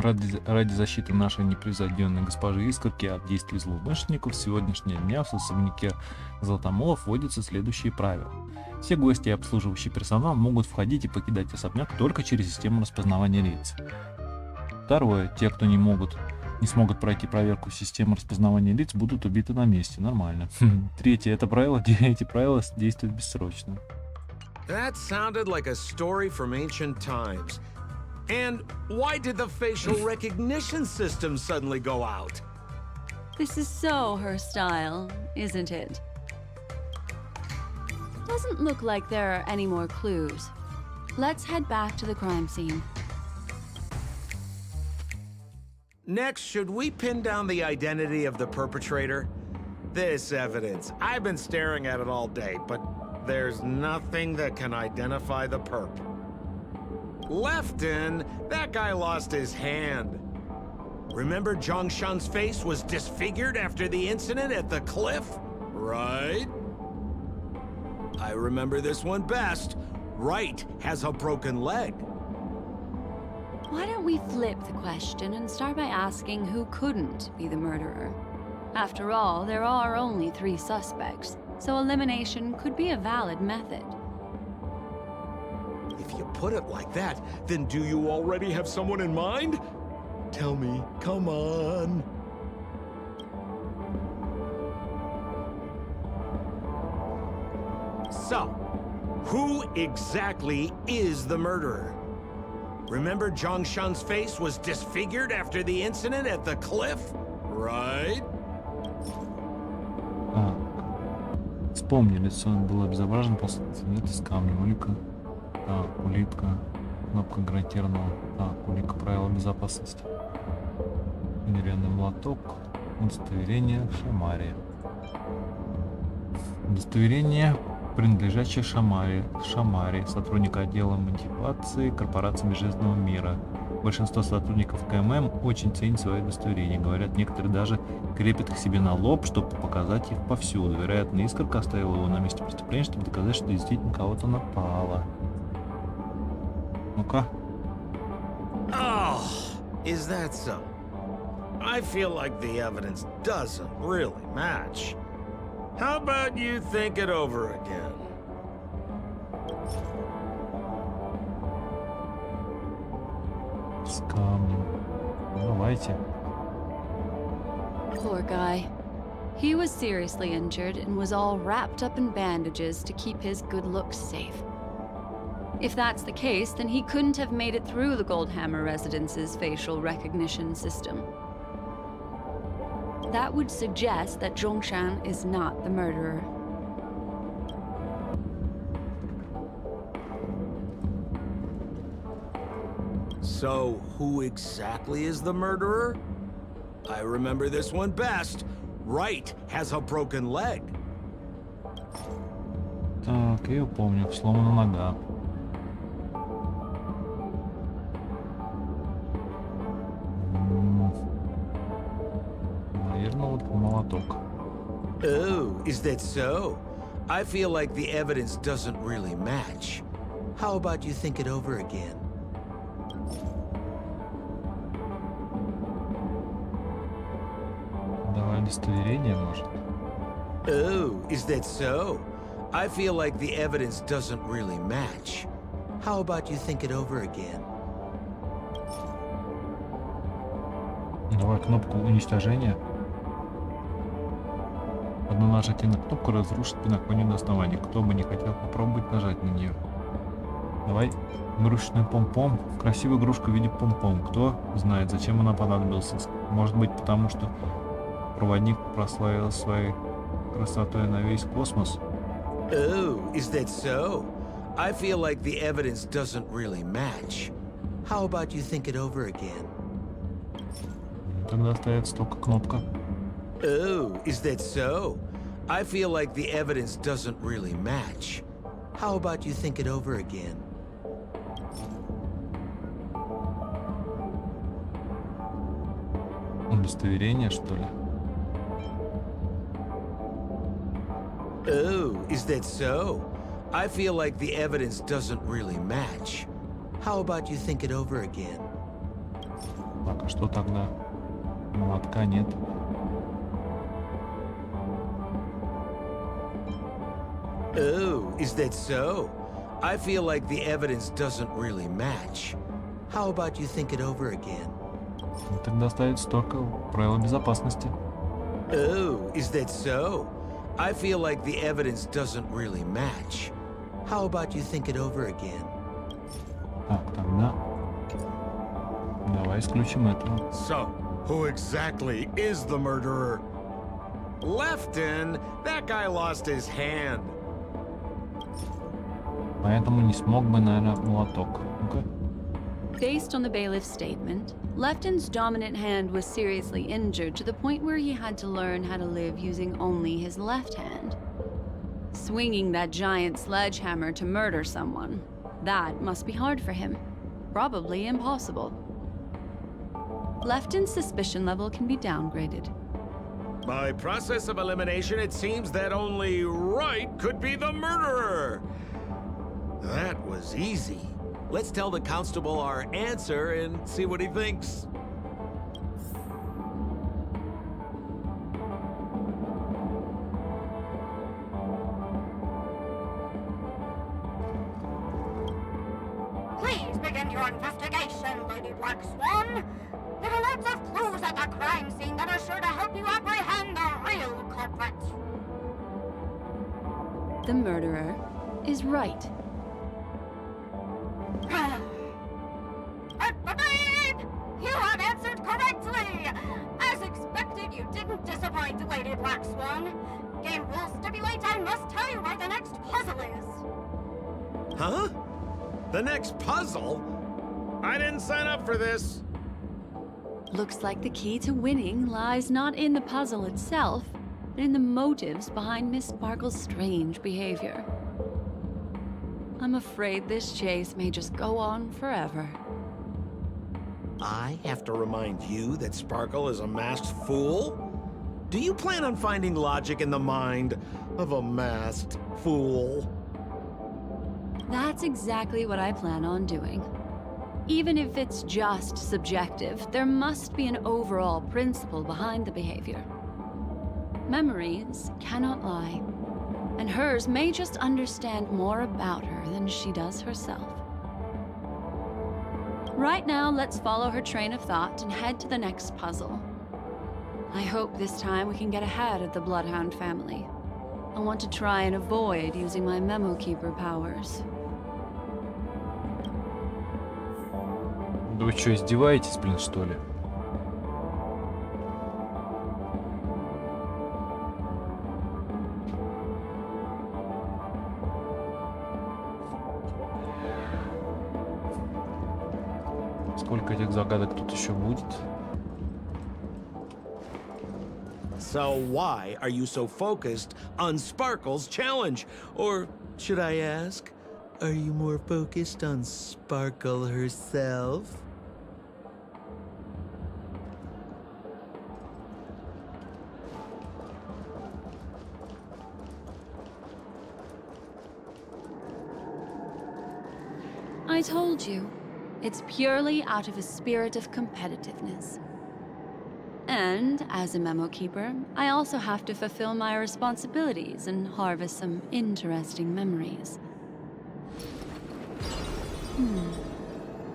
Ради защиты нашей непревзойденной госпожи Искорки от действий злоумышленников с сегодняшнего дня в особняке Золотомолов вводятся следующие правила. Все гости и обслуживающий персонал могут входить и покидать особняк только через систему распознавания лиц. Второе. Те, кто не смогут пройти проверку системы распознавания лиц, будут убиты на месте. Нормально. Третье. Эти правила действуют бессрочно. That sounded like a story from ancient times. And why did the facial recognition system suddenly go out? This is so her style, isn't it? Doesn't look like there are any more clues. Let's head back to the crime scene. Next, should we pin down the identity of the perpetrator? This evidence, I've been staring at it all day, but there's nothing that can identify the perp. Lefton, that guy lost his hand. Remember Zhongshan's face was disfigured after the incident at the cliff? Right? I remember this one best. Right has a broken leg. Why don't we flip the question and start by asking who couldn't be the murderer? After all, there are only 3 suspects, so elimination could be a valid method. If you put it like that, then do you already have someone in mind? Tell me, come on. So, who exactly is the murderer? Remember Zhongshan's face was disfigured after the incident at the cliff? Right? Вспомни, лицо было обезображено после инцидента с камнем. Улика. Улитка. Кнопка гарантированного. Улика правила безопасности. Деревянный молоток. Удостоверение Шамари. Удостоверение, принадлежащее Шамари, сотрудника отдела мотивации корпорации Межзвездного мира. Большинство сотрудников КММ очень ценят свои удостоверения. Говорят, некоторые даже крепят их себе на лоб, чтобы показать их повсюду. Вероятно, Искорка оставила его на месте преступления, чтобы доказать, что действительно кого-то напала. Ну-ка. Oh, is that so? I feel like the evidence doesn't really match. How about you think it over again? С камнем. Давайте. Poor guy. He was seriously injured and was all wrapped up in bandages to keep his good looks safe. If that's the case, then he couldn't have made it through the Goldhammer residence's facial recognition system. That would suggest that Zhongshan is not the murderer. So, who exactly is the murderer? I remember this one best. Right has a broken leg. Так, я помню, сломана нога. Наверное, вот молоток. Oh, is that so? I feel like the evidence doesn't really match. How about you think it over again? Давай удостоверение, может. Oh, is that so? I feel like the evidence doesn't really match. How about you think it over again? Давай кнопку уничтожения. Одно нажатие на кнопку разрушит пиноконию до основания. Кто бы не хотел попробовать нажать на нее. Давай игрушечный пом-пом. Красивая игрушка в виде пом-пом. Кто знает, зачем она понадобилась. Может быть, потому что проводник прославил своей красотой на весь космос. Oh, is that so? I feel like the evidence doesn't really match. How about you think it over again? Тогда остается только кнопка. Oh, is that so? I feel like the evidence doesn't really match. How about you think it over again? Удостоверение, что ли? Oh, is that so? I feel like the evidence doesn't really match. How about you think it over again? Так, а что тогда? Молотка нет. Oh, is that so? I feel like the evidence doesn't really match. How about you think it over again? Тогда ставит столько правила безопасности. Oh, is that so? I feel like the evidence doesn't really match. How about you think it over again? Так, тогда давай исключим это. So, who exactly is the murderer? Lefton, that guy lost his hand. Поэтому не смог бы, наверное, молоток. Ну-ка. Based on the bailiff's statement, Lefton's dominant hand was seriously injured to the point where he had to learn how to live using only his left hand. Swinging that giant sledgehammer to murder someone, that must be hard for him. Probably impossible. Lefton's suspicion level can be downgraded. By process of elimination, it seems that only Wright could be the murderer. That was easy. Let's tell the constable our answer and see what he thinks. Please begin your investigation, Lady Black Swan. There are lots of clues at the crime scene that are sure to help you apprehend the real culprit. The murderer is Wright. You have answered correctly! As expected, you didn't disappoint, Lady Black Swan. Game rules stipulate I must tell you where the next puzzle is. Huh? The next puzzle? I didn't sign up for this. Looks like the key to winning lies not in the puzzle itself, but in the motives behind Miss Sparkle's strange behavior. I'm afraid this chase may just go on forever. I have to remind you that Sparkle is a masked fool? Do you plan on finding logic in the mind of a masked fool? That's exactly what I plan on doing. Even if it's just subjective, there must be an overall principle behind the behavior. Memories cannot lie, and hers may just understand more about her than she does herself. Right now, let's follow her train of thought and head to the next puzzle. I hope this time we can get ahead of the Bloodhound family. I want to try and avoid using my Memo Keeper powers. Да вы что, издеваетесь, блин, что ли? Сколько этих загадок тут еще будет? So why are you so focused on Sparkle's challenge? Or should I ask, are you more focused on Sparkle herself? I told you, it's purely out of a spirit of competitiveness. And as a memo keeper, I also have to fulfill my responsibilities and harvest some interesting memories.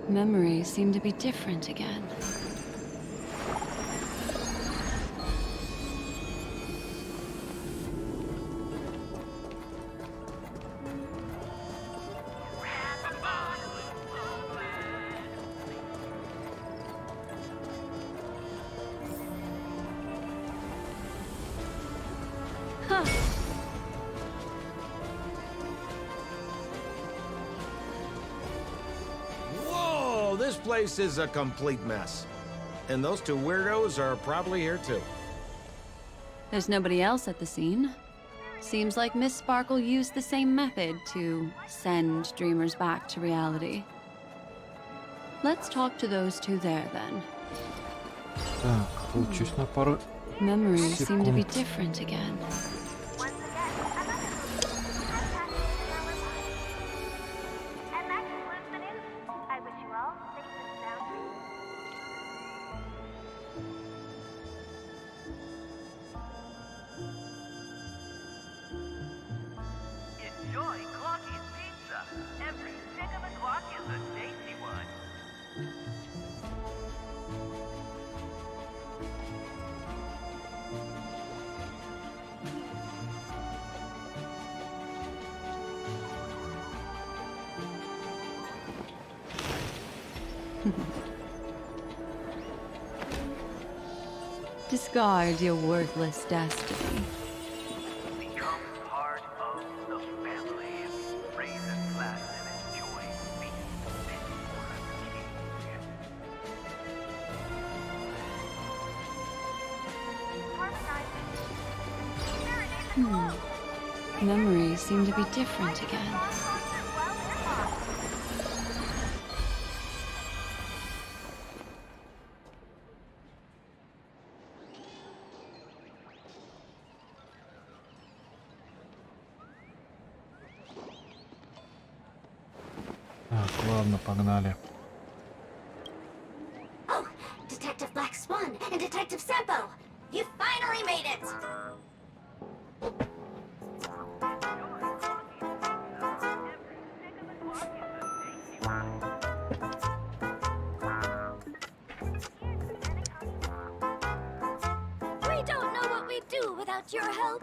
Memories seem to be different again. Whoa, this place is a complete mess. And those two weirdos are probably here too. There's nobody else at the scene. Seems like Miss Sparkle used the same method to send dreamers back to reality. Let's talk to those two there then. Так, получусь на пару Memories seem to be секунд. different again. Discard your worthless destiny. Become part of the family. Raise and laugh and enjoy Memories seem to be different again. Так, ладно, погнали. Oh, Detective Black Swan and Detective Sampo! You finally made it! We don't know what we'd do without your help.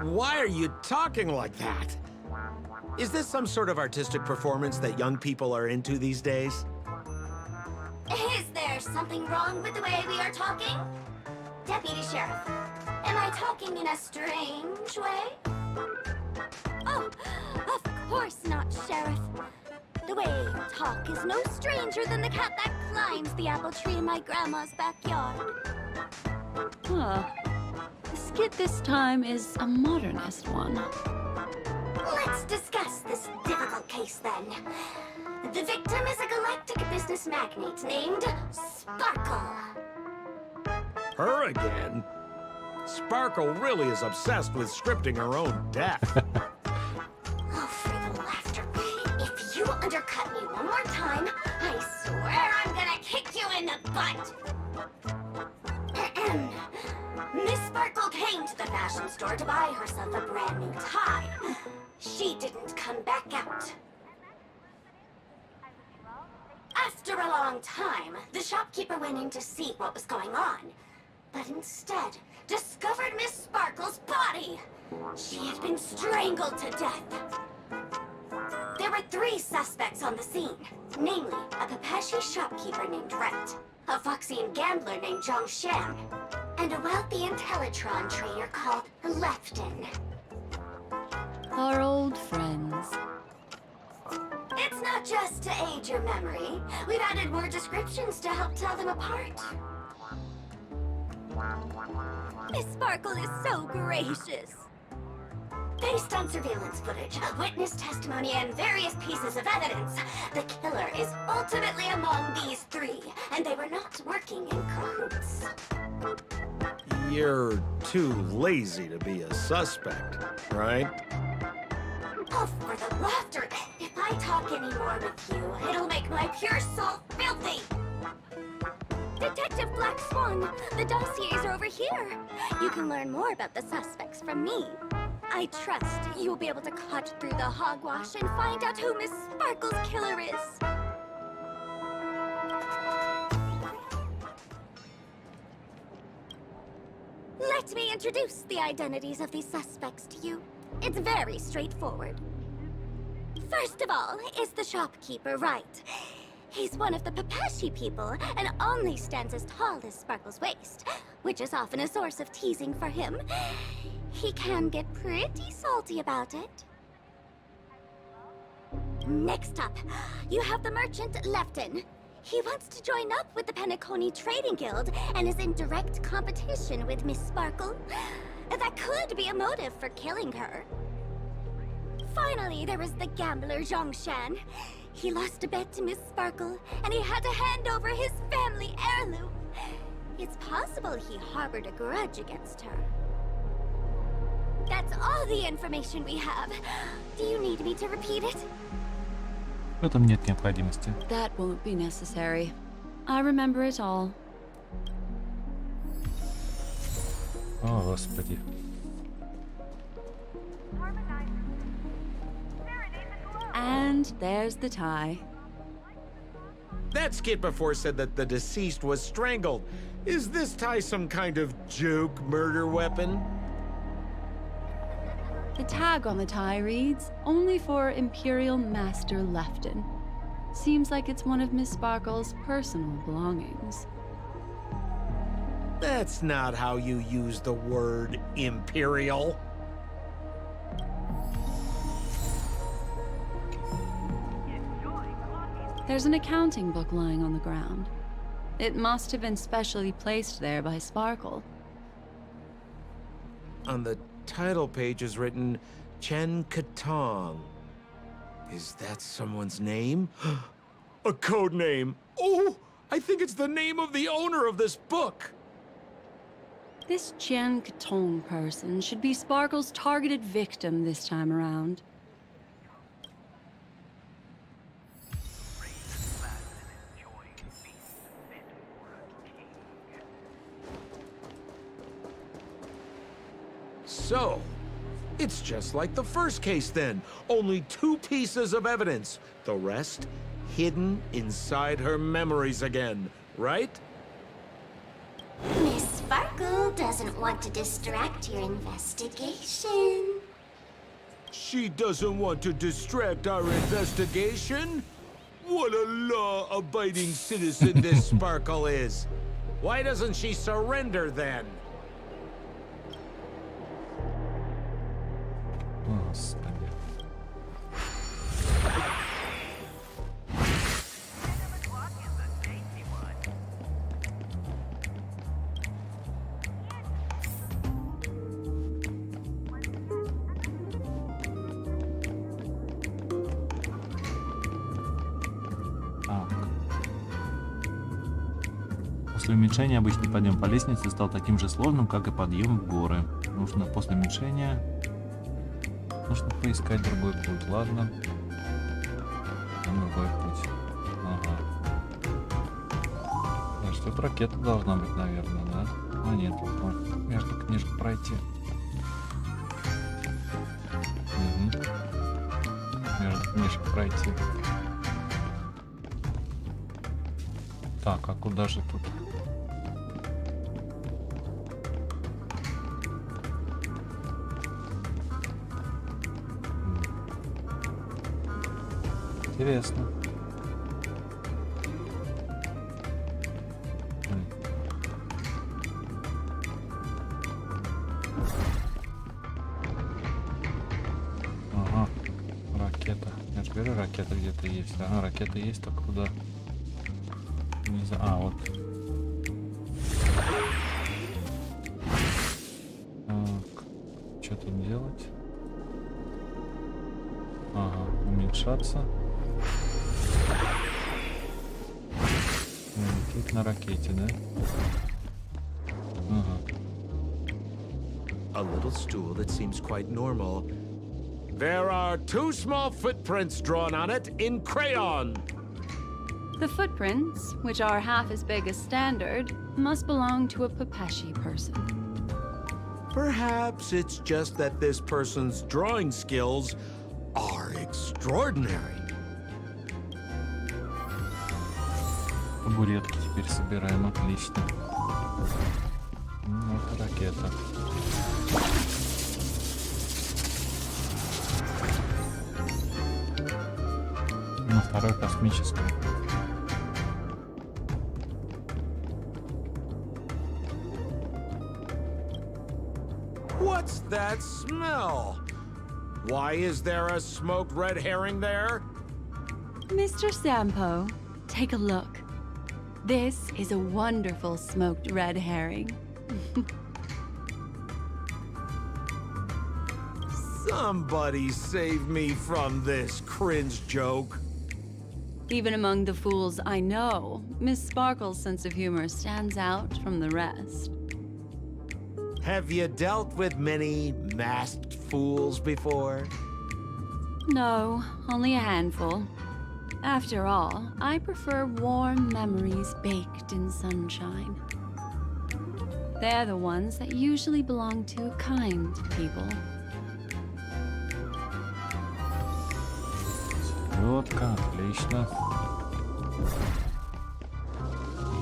Why are you talking like that? Is this some sort of artistic performance that young people are into these days? Is there something wrong with the way we are talking? Deputy Sheriff, am I talking in a strange way? Oh, of course not, Sheriff. The way you talk is no stranger than the cat that climbs the apple tree in my grandma's backyard. Huh. The skit this time is a modernist one. Let's discuss this difficult case then. The victim is a galactic business magnate named Sparkle. Her again? Sparkle really is obsessed with scripting her own death. Oh, for the laughter. If you undercut me one more time, I swear I'm gonna kick you in the butt. Miss Sparkle came to the fashion store to buy herself a brand new tie. She didn't come back out. After a long time, the shopkeeper went in to see what was going on, but instead discovered Miss Sparkle's body. She had been strangled to death. There were 3 suspects on the scene, namely a Pepeshi shopkeeper named Rhett, a Foxian gambler named Zhang Shan, and a wealthy Intellitron trader called Lefton. Our old friends. It's not just to aid your memory. We've added more descriptions to help tell them apart. Miss Sparkle is so gracious. Based on surveillance footage, witness testimony, and various pieces of evidence, the killer is ultimately among these 3, and they were not working in cahoots. You're too lazy to be a suspect, right? Oh, for the laughter! If I talk any more with you, it'll make my pure soul filthy! Detective Black Swan, the dossiers are over here. You can learn more about the suspects from me. I trust you'll be able to cut through the hogwash and find out who Miss Sparkle's killer is. Let me introduce the identities of these suspects to you. It's very straightforward. First of all is the shopkeeper, right? He's one of the Pepeshi people and only stands as tall as Sparkle's waist, which is often a source of teasing for him. He can get pretty salty about it. Next up, you have the merchant Lefton. He wants to join up with the Penacony Trading Guild and is in direct competition with Miss Sparkle. That could be a motive for killing her. Finally, there was the gambler Zhang Shan. He lost a bet to Miss Sparkle, and he had to hand over his family heirloom. It's possible he harbored a grudge against her. That's all the information we have. Do you need me to repeat it? В этом нет необходимости. That won't be necessary. I remember it all. О, Господи. And there's the tie. That skit before said that the deceased was strangled. Is this tie some kind of joke murder weapon? The tag on the tie reads, "Only for Imperial Master Lefton." Seems like it's one of Miss Sparkle's personal belongings. That's not how you use the word imperial. There's an accounting book lying on the ground. It must have been specially placed there by Sparkle. On the title page is written Chen Katong. Is that someone's name? A code name. Oh, I think it's the name of the owner of this book. This Jian Katong person should be Sparkle's targeted victim this time around. So, it's just like the first case then. Only 2 pieces of evidence. The rest hidden inside her memories again, right? Miss Sparkle doesn't want to distract your investigation. She doesn't want to distract our investigation? What a law-abiding citizen this Sparkle is. Why doesn't she surrender then? Господи. Так. После уменьшения обычный подъем по лестнице стал таким же сложным, как и подъем в горы. Нужно после уменьшения... Нужно поискать другой путь, ладно. Другой путь. Ага. Значит, тут ракета должна быть, наверное, да? А нет, тут можно между книжек пройти. Угу. Между книжек пройти. Так, а куда же тут? Интересно. Ага, ракета. Я же говорю, ракета где-то есть. Ага, ракета есть, только куда? Не знаю. А, вот. Так, что тут делать? Ага, уменьшаться. Летит на ракете, да? Ага. A little stool that seems quite normal. There are 2 small footprints drawn on it in crayon. The footprints, which are half as big as standard, must belong to a Pepeshi person. Perhaps it's just that this person's drawing skills are extraordinary. Табуретки теперь собираем, отлично. Это ракета. На второй космической. What's that smell? Why is there a smoked red herring there? Mr. Sampo, take a look. This is a wonderful smoked red herring. Somebody save me from this cringe joke. Even among the fools I know, Miss Sparkle's sense of humor stands out from the rest. Have you dealt with many masked fools before? No, only a handful. After all, I prefer warm memories baked in sunshine. They're the ones that usually belong to kind people. Селедка, отлично.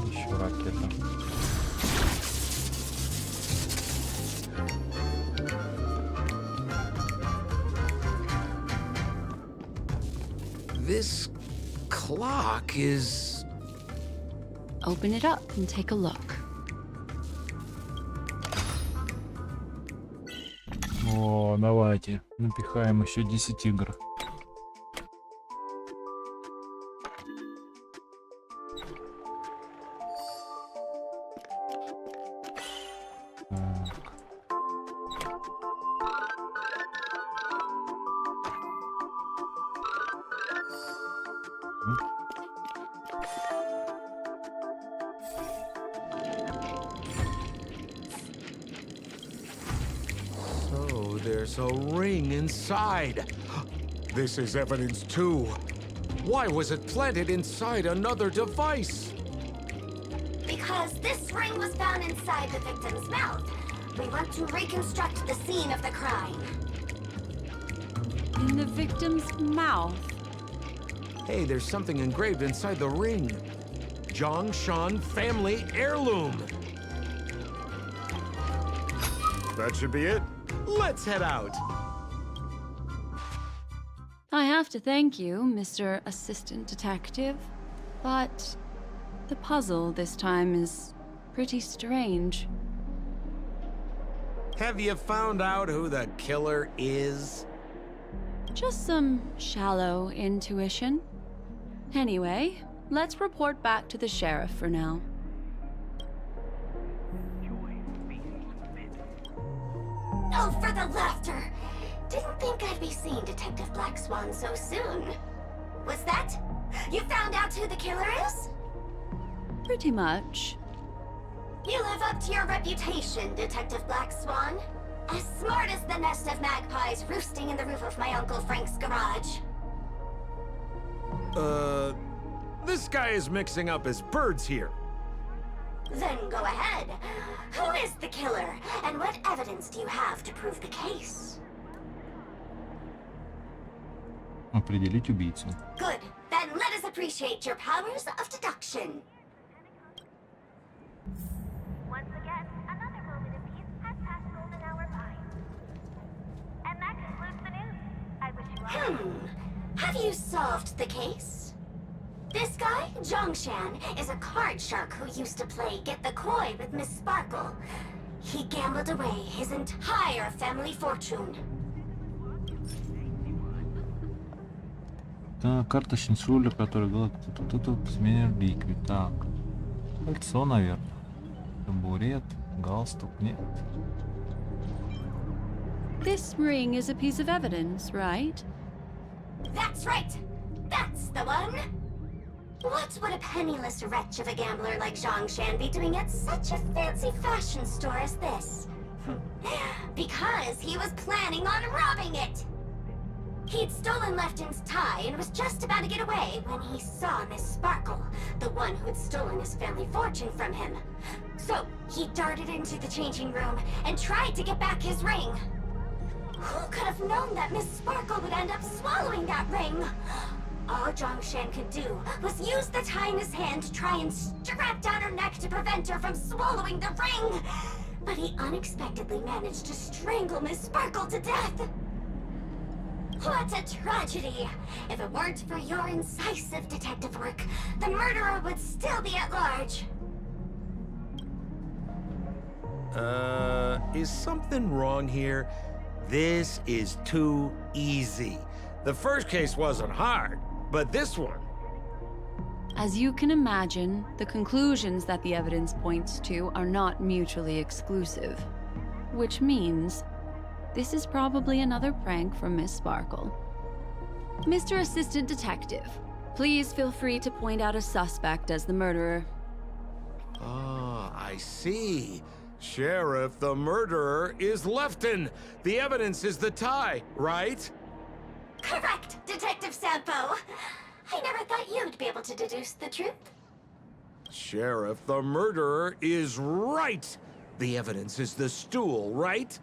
Еще ракета. This clock is... Open it up and take a look. О, давайте напихаем еще 10 игр. So there's a ring inside. This is evidence too. Why was it planted inside another device? Because this ring was found inside the victim's mouth. We want to reconstruct the scene of the crime. In the victim's mouth. Hey, there's something engraved inside the ring. Zhongshan family heirloom. That should be it. Let's head out. I have to thank you, Mr. Assistant Detective, but the puzzle this time is pretty strange. Have you found out who the killer is? Just some shallow intuition. Anyway, let's report back to the sheriff for now. Oh, for the laughter! Didn't think I'd be seeing Detective Black Swan so soon. Was that? You found out who the killer is? Pretty much. You live up to your reputation, Detective Black Swan. As smart as the nest of magpies roosting in the roof of my Uncle Frank's garage. This guy is mixing up his birds here. Then go ahead. Who is the killer, and what evidence do you have to prove the case? Определить убийцу. Good. Then let us appreciate your powers of deduction. Once again, another moment of peace has passed golden hour by. And that concludes the news. I wish you all... Have you solved the case? This guy, Zhongshan, is a card shark who used to play Get the Koi with Miss Sparkle. He gambled away his entire family fortune. Так, карточный шулер, который был тут сменил ликвид. Так, кольцо, наверное. Табурет, галстук, нет. This ring is a piece of evidence, right? That's right! That's the one! What would a penniless wretch of a gambler like Zhongshan be doing at such a fancy fashion store as this? Because he was planning on robbing it! He'd stolen Lefton's tie and was just about to get away when he saw Miss Sparkle, the one who'd stolen his family fortune from him. So, he darted into the changing room and tried to get back his ring. Who could have known that Miss Sparkle would end up swallowing that ring? All Zhongshan could do was use the tie in his hand to try and strap down her neck to prevent her from swallowing the ring. But he unexpectedly managed to strangle Miss Sparkle to death. What a tragedy! If it weren't for your incisive detective work, the murderer would still be at large. Is something wrong here? This is too easy. The first case wasn't hard, but this one... As you can imagine, the conclusions that the evidence points to are not mutually exclusive. Which means, this is probably another prank from Miss Sparkle. Mr. Assistant Detective, please feel free to point out a suspect as the murderer. Ah, I see. Sheriff, the murderer is Lefton. The evidence is the tie, right? Correct, Detective Sampo. I never thought you'd be able to deduce the truth. Sheriff, the murderer is right. The evidence is the stool, right?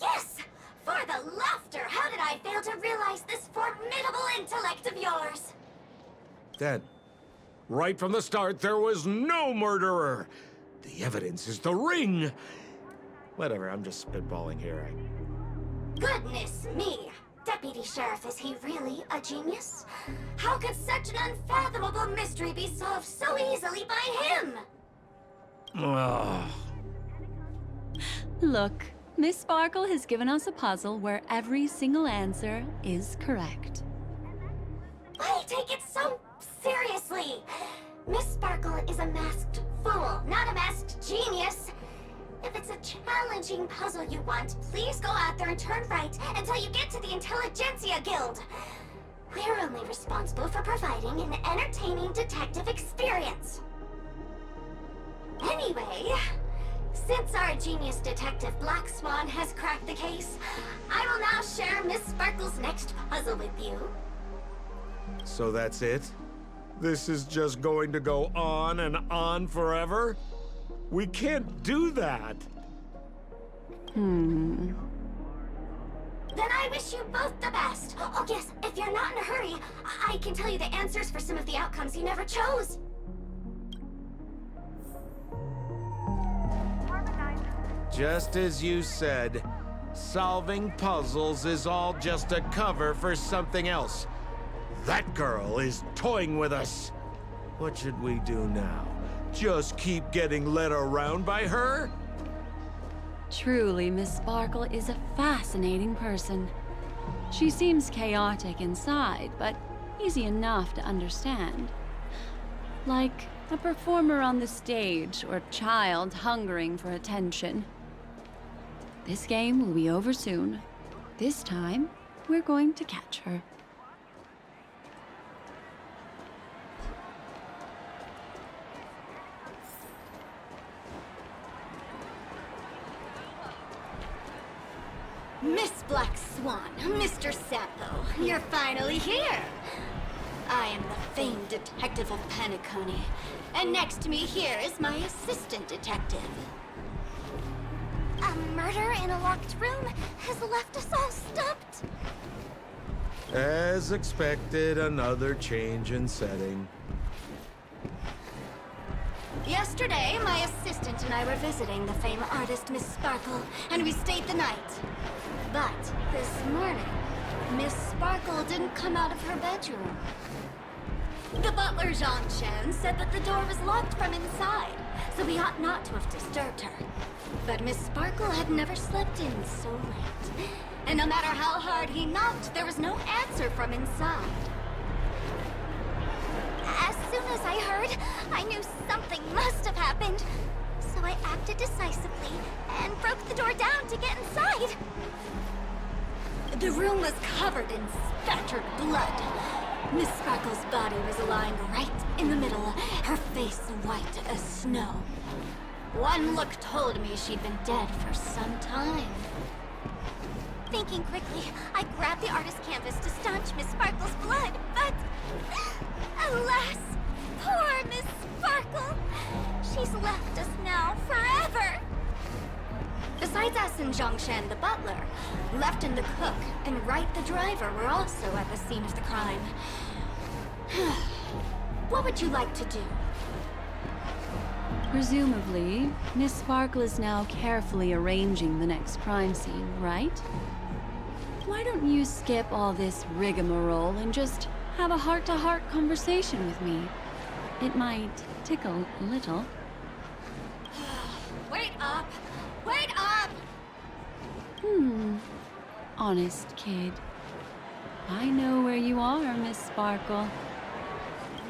Yes! For the laughter, how did I fail to realize this formidable intellect of yours? Then, right from the start, there was no murderer. The evidence is the ring. Whatever, I'm just spitballing here. Goodness me! deputy sheriff, is he really a genius? How could such an unfathomable mystery be solved so easily by him? Look, Miss Sparkle has given us a puzzle where every single answer is correct. Why take it so seriously? Miss Sparkle is a masked fool, not a masked genius. If it's a challenging puzzle you want, please go out there and turn right until you get to the Intelligentsia Guild. We're only responsible for providing an entertaining detective experience. Anyway, since our genius detective Black Swan has cracked the case, I will now share Miss Sparkle's next puzzle with you. So that's it? This is just going to go on and on forever? We can't do that. Then I wish you both the best. Oh yes, if you're not in a hurry, I can tell you the answers for some of the outcomes you never chose. Just as you said, solving puzzles is all just a cover for something else. That girl is toying with us. What should we do now? Just keep getting led around by her? Truly, Miss Sparkle is a fascinating person. She seems chaotic inside, but easy enough to understand. Like a performer on the stage or a child hungering for attention. This game will be over soon. This time, we're going to catch her. Miss Black Swan, Mr. Sampo, you're finally here. I am the famed detective of Penacony, and next to me here is my assistant detective. A murder in a locked room has left us all stumped. As expected, another change in setting. Yesterday, my assistant and I were visiting the famed artist Miss Sparkle, and we stayed the night. But this morning, Miss Sparkle didn't come out of her bedroom. The butler, Jean-Chen, said that the door was locked from inside, so we ought not to have disturbed her. But Miss Sparkle had never slept in so late. And no matter how hard he knocked, there was no answer from inside. As soon as I heard, I knew something must have happened. So I acted decisively and broke the door down to get inside. The room was covered in spattered blood. Miss Sparkle's body was lying right in the middle, her face white as snow. One look told me she'd been dead for some time. Thinking quickly, I grabbed the artist's canvas to staunch Miss Sparkle's blood, but... alas, poor Miss Sparkle! She's left us now forever! Besides us and Zhongshan the butler, Left and the cook and Wright the driver were also at the scene of the crime. What would you like to do? Presumably, Miss Sparkle is now carefully arranging the next crime scene, right? Why don't you skip all this rigmarole and just have a heart-to-heart conversation with me? It might tickle a little. Wait up! Wait up! Honest kid. I know where you are, Miss Sparkle.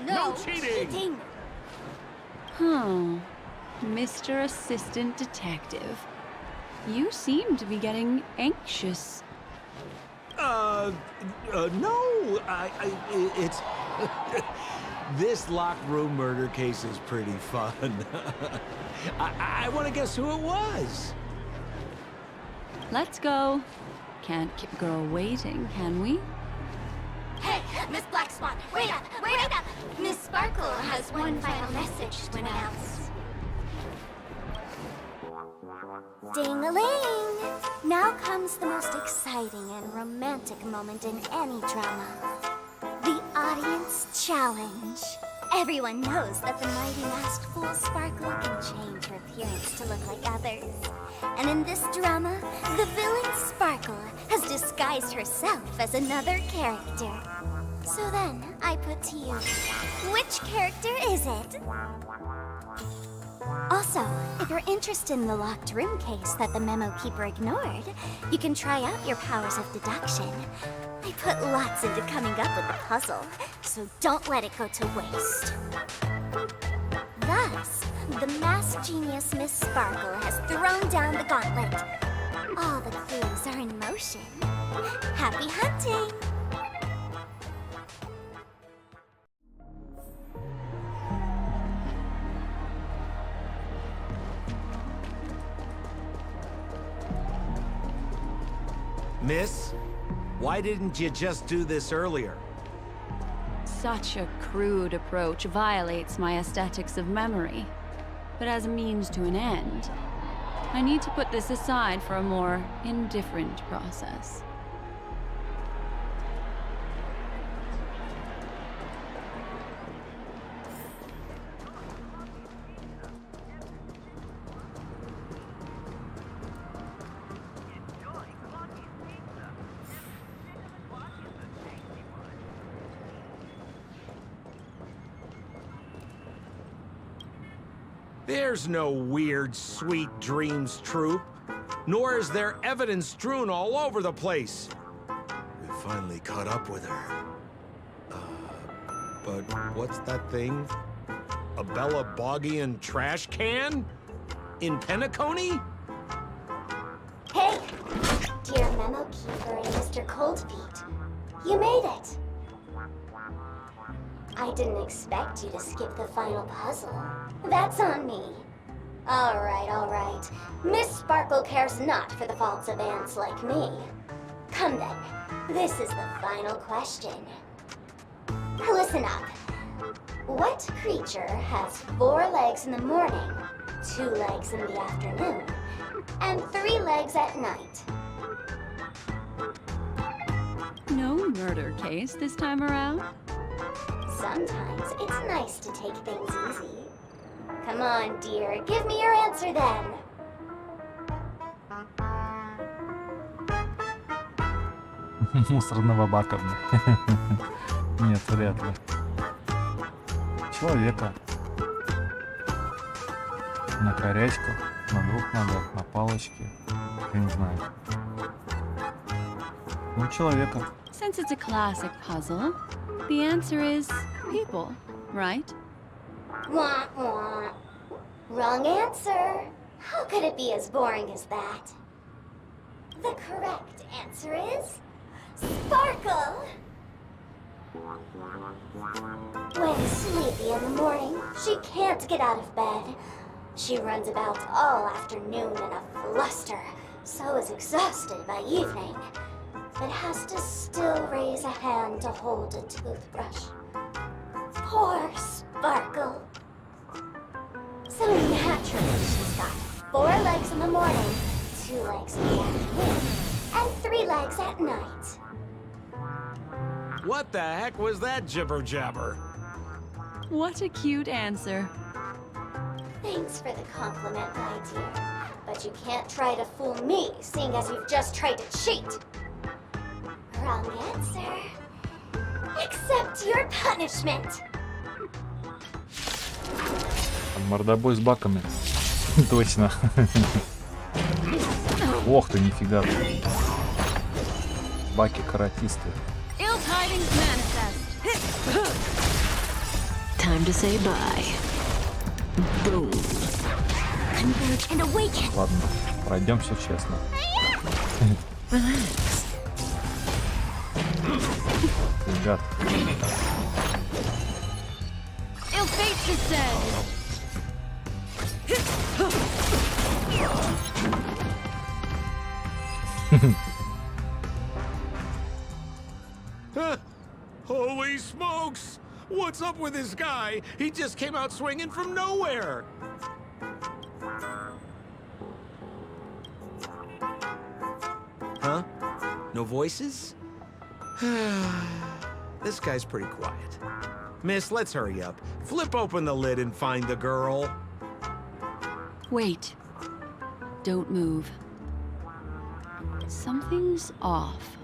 No cheating! Huh. Mr. Assistant Detective. You seem to be getting anxious. No, it's... This locked room murder case is pretty fun. I want to guess who it was. Let's go. Can't keep a girl waiting, can we? Hey, Miss Black Swan, wait up, wait up! Miss Sparkle has one final message to announce. Ding-a-ling! Now comes the most exciting and romantic moment in any drama. The audience challenge. Everyone knows that the mighty masked fool Sparkle can change her appearance to look like others. And in this drama, the villain Sparkle has disguised herself as another character. So then, I put to you, which character is it? Also, if you're interested in the locked room case that the memo keeper ignored, you can try out your powers of deduction. I put lots into coming up with the puzzle, so don't let it go to waste. Thus, the masked genius Miss Sparkle has thrown down the gauntlet. All the clues are in motion. Happy hunting! Miss, why didn't you just do this earlier? Such a crude approach violates my aesthetics of memory. But as a means to an end, I need to put this aside for a more indifferent process. There's no weird, sweet dreams troupe, nor is there evidence strewn all over the place. We finally caught up with her. But what's that thing? A Bella Boggian trash can? In Penacony? Hey, dear Memo Keeper and Mr. Coldfeet, you made it. I didn't expect you to skip the final puzzle. That's on me. All right. Miss Sparkle cares not for the faults of ants like me. Come then, this is the final question. Listen up. What creature has 4 legs in the morning, 2 legs in the afternoon, and 3 legs at night? No murder case this time around? Sometimes it's nice to take things easy. Come on, dear, give me your answer then. Мусорного бака. Нет, вряд ли. Человека. На корячках, на 2 ногах, на палочке. Я не знаю. Ну, человека. Since it's a classic puzzle, the answer is people, right? Wah, wah. Wrong answer. How could it be as boring as that? The correct answer is Sparkle. When sleepy in the morning, she can't get out of bed. She runs about all afternoon in a fluster, so is exhausted by evening, but has to still raise a hand to hold a toothbrush. Poor Sparkle. So naturally, she's got 4 legs in the morning, 2 legs in the afternoon, and 3 legs at night. What the heck was that jibber-jabber? What a cute answer. Thanks for the compliment, my dear. But you can't try to fool me, seeing as you've just tried to cheat. Wrong answer. Accept your punishment. Мордобой с баками. Точно. Ох ты, нифига. Баки каратисты. Time to say bye. Boom. Converge and awaken. Ладно, пройдем все честно. Relax. Ребят. Ill fate descend. Holy smokes! What's up with this guy? He just came out swinging from nowhere! Huh? No voices? This guy's pretty quiet. Miss, let's hurry up. Flip open the lid and find the girl. Wait. Don't move. Something's off.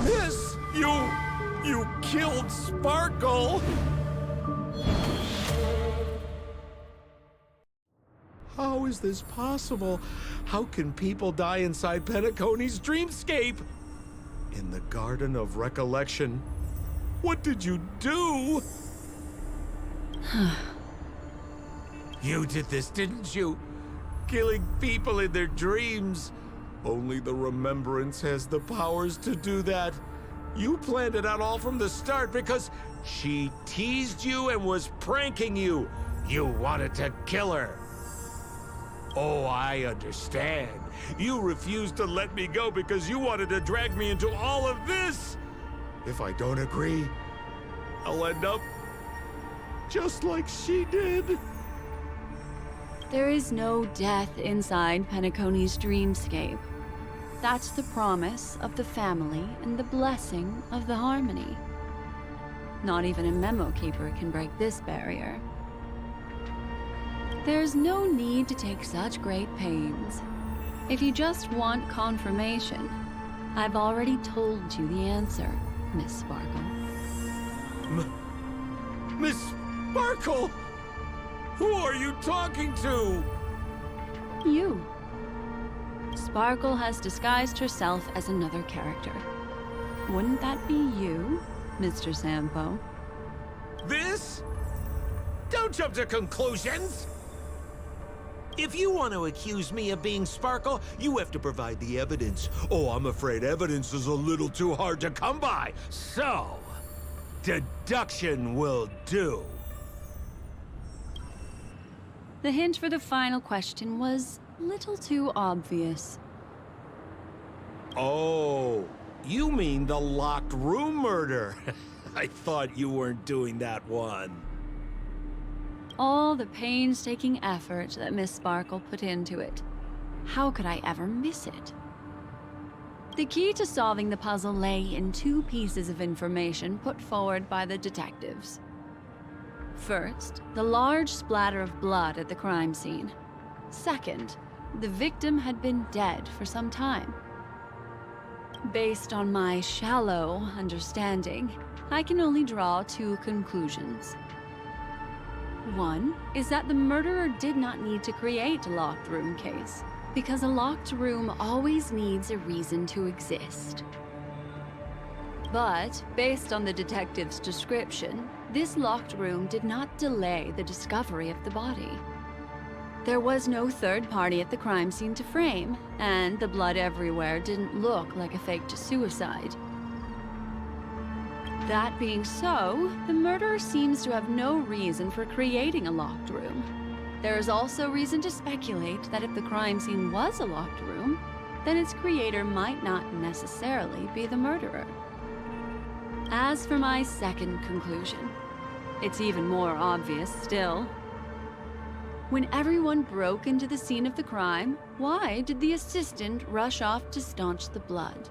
Miss, you killed Sparkle. How is this possible? How can people die inside Penacony's dreamscape? In the Garden of Recollection. What did you do? You did this, didn't you? Killing people in their dreams. Only the Remembrance has the powers to do that. You planned it out all from the start because she teased you and was pranking you. You wanted to kill her. Oh, I understand. You refused to let me go because you wanted to drag me into all of this. If I don't agree, I'll end up just like she did. There is no death inside Penacony's dreamscape. That's the promise of the family and the blessing of the harmony. Not even a memo keeper can break this barrier. There's no need to take such great pains. If you just want confirmation, I've already told you the answer, Miss Sparkle. Miss Sparkle? Who are you talking to? You. Sparkle has disguised herself as another character. Wouldn't that be you, Mr. Sampo? This? Don't jump to conclusions! If you want to accuse me of being Sparkle, you have to provide the evidence. Oh, I'm afraid evidence is a little too hard to come by. So, deduction will do. The hint for the final question was a little too obvious. Oh, you mean the locked room murder? I thought you weren't doing that one. All the painstaking effort that Miss Sparkle put into it. How could I ever miss it? The key to solving the puzzle lay in two pieces of information put forward by the detectives. First, the large splatter of blood at the crime scene. Second, the victim had been dead for some time. Based on my shallow understanding, I can only draw two conclusions. One is that the murderer did not need to create a locked room case, because a locked room always needs a reason to exist. But, based on the detective's description, this locked room did not delay the discovery of the body. There was no third party at the crime scene to frame, and the blood everywhere didn't look like a faked suicide. That being so, the murderer seems to have no reason for creating a locked room. There is also reason to speculate that if the crime scene was a locked room, then its creator might not necessarily be the murderer. As for my second conclusion, it's even more obvious still. When everyone broke into the scene of the crime, why did the assistant rush off to staunch the blood?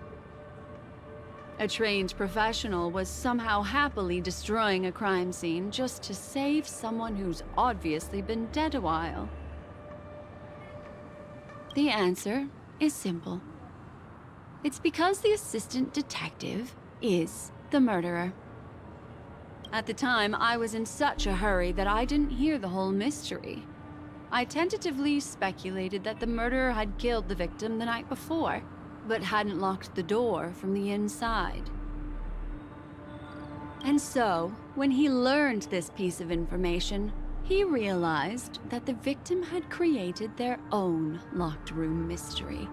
A trained professional was somehow happily destroying a crime scene just to save someone who's obviously been dead a while. The answer is simple. It's because the assistant detective is the murderer. At the time, I was in such a hurry that I didn't hear the whole mystery. I tentatively speculated that the murderer had killed the victim the night before, but hadn't locked the door from the inside. And so, when he learned this piece of information, he realized that the victim had created their own locked room mystery.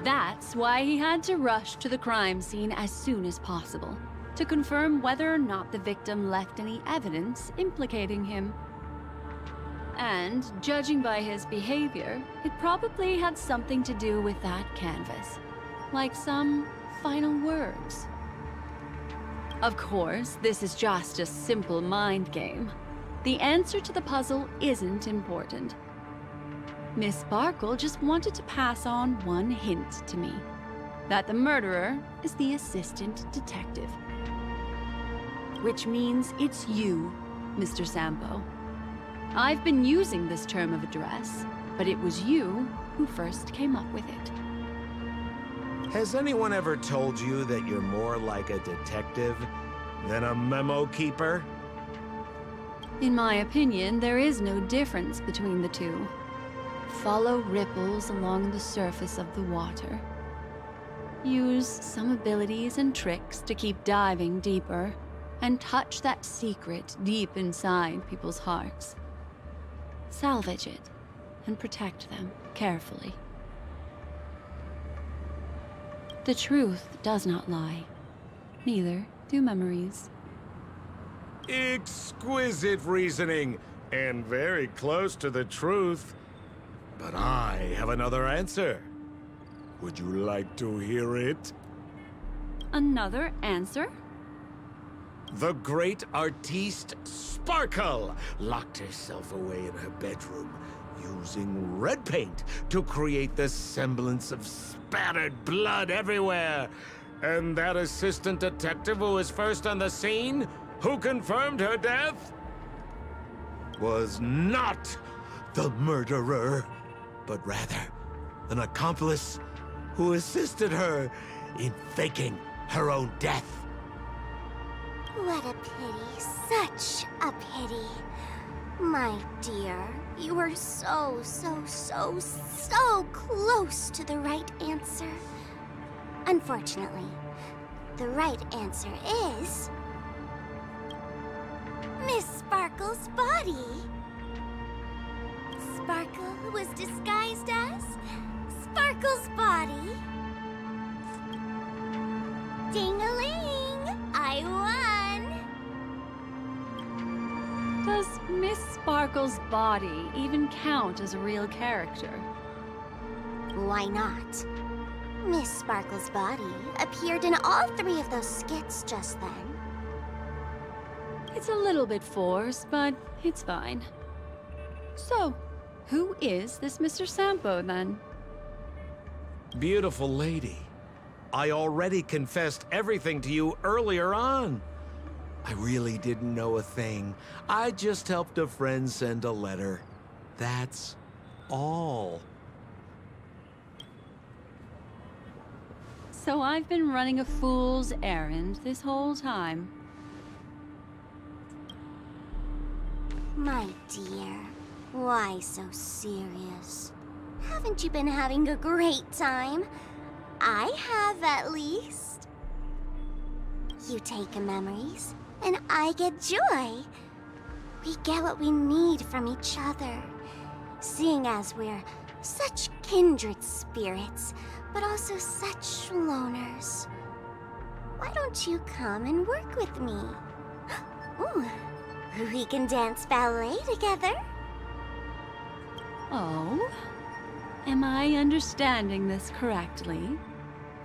That's why he had to rush to the crime scene as soon as possible, to confirm whether or not the victim left any evidence implicating him. And, judging by his behavior, it probably had something to do with that canvas. Like some final words. Of course, this is just a simple mind game. The answer to the puzzle isn't important. Miss Sparkle just wanted to pass on one hint to me. That the murderer is the assistant detective. Which means it's you, Mr. Sampo. I've been using this term of address, but it was you who first came up with it. Has anyone ever told you that you're more like a detective than a memo keeper? In my opinion, there is no difference between the two. Follow ripples along the surface of the water. Use some abilities and tricks to keep diving deeper, and touch that secret deep inside people's hearts. Salvage it, and protect them carefully. The truth does not lie. Neither do memories. Exquisite reasoning, and very close to the truth. But I have another answer. Would you like to hear it? Another answer? The great artiste Sparkle locked herself away in her bedroom, using red paint to create the semblance of spattered blood everywhere. And that assistant detective who was first on the scene, who confirmed her death, was not the murderer, but rather an accomplice who assisted her in faking her own death. What a pity, such a pity. My dear, you were so close to the right answer. Unfortunately, the right answer is... Miss Sparkle's body. Sparkle was disguised as Sparkle's body. Ding-a-ling! I won! Does Miss Sparkle's body even count as a real character? Why not? Miss Sparkle's body appeared in all 3 of those skits just then. It's a little bit forced, but it's fine. So, who is this Mr. Sampo, then? Beautiful lady, I already confessed everything to you earlier on. I really didn't know a thing. I just helped a friend send a letter. That's all. So I've been running a fool's errand this whole time. My dear, why so serious? Haven't you been having a great time? I have, at least. You take memories, and I get joy. We get what we need from each other, seeing as we're such kindred spirits, but also such loners. Why don't you come and work with me? Ooh, we can dance ballet together. Oh? Am I understanding this correctly?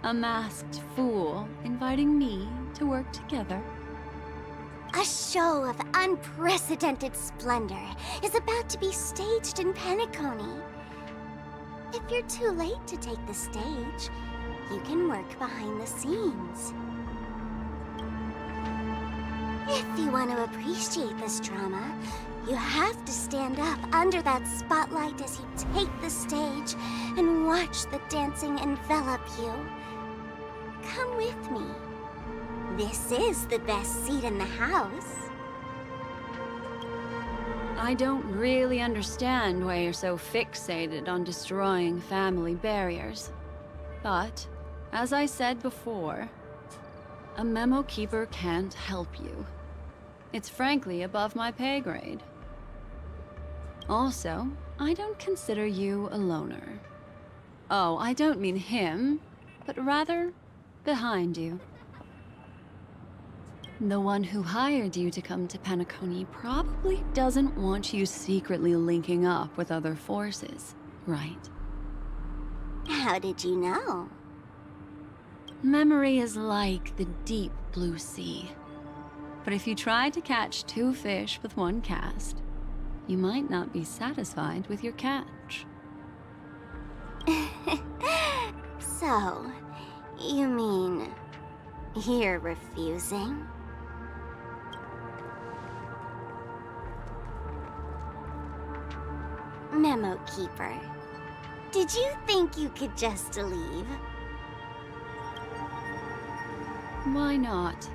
A masked fool inviting me to work together? A show of unprecedented splendor is about to be staged in Penacony. If you're too late to take the stage, you can work behind the scenes. If you want to appreciate this drama, you have to stand up under that spotlight as you take the stage and watch the dancing envelop you. Come with me. This is the best seat in the house. I don't really understand why you're so fixated on destroying family barriers. But, as I said before, a memo keeper can't help you. It's frankly above my pay grade. Also, I don't consider you a loner. Oh, I don't mean him, but rather behind you. The one who hired you to come to Penacony probably doesn't want you secretly linking up with other forces, right? How did you know? Memory is like the deep blue sea. But if you try to catch 2 fish with 1 cast, you might not be satisfied with your catch. So, you mean you're refusing? Memo Keeper, did you think you could just leave? Why not?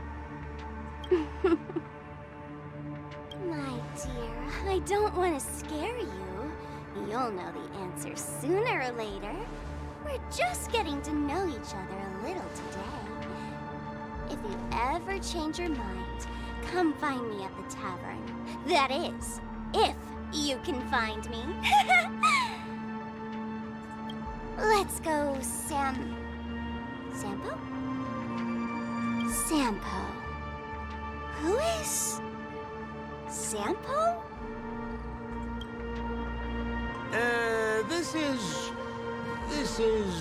My dear, I don't want to scare you. You'll know the answer sooner or later. We're just getting to know each other a little today. If you ever change your mind, come find me at the tavern. That is, if you can find me. Let's go, Sampo? Sampo. Who is Sampo? This is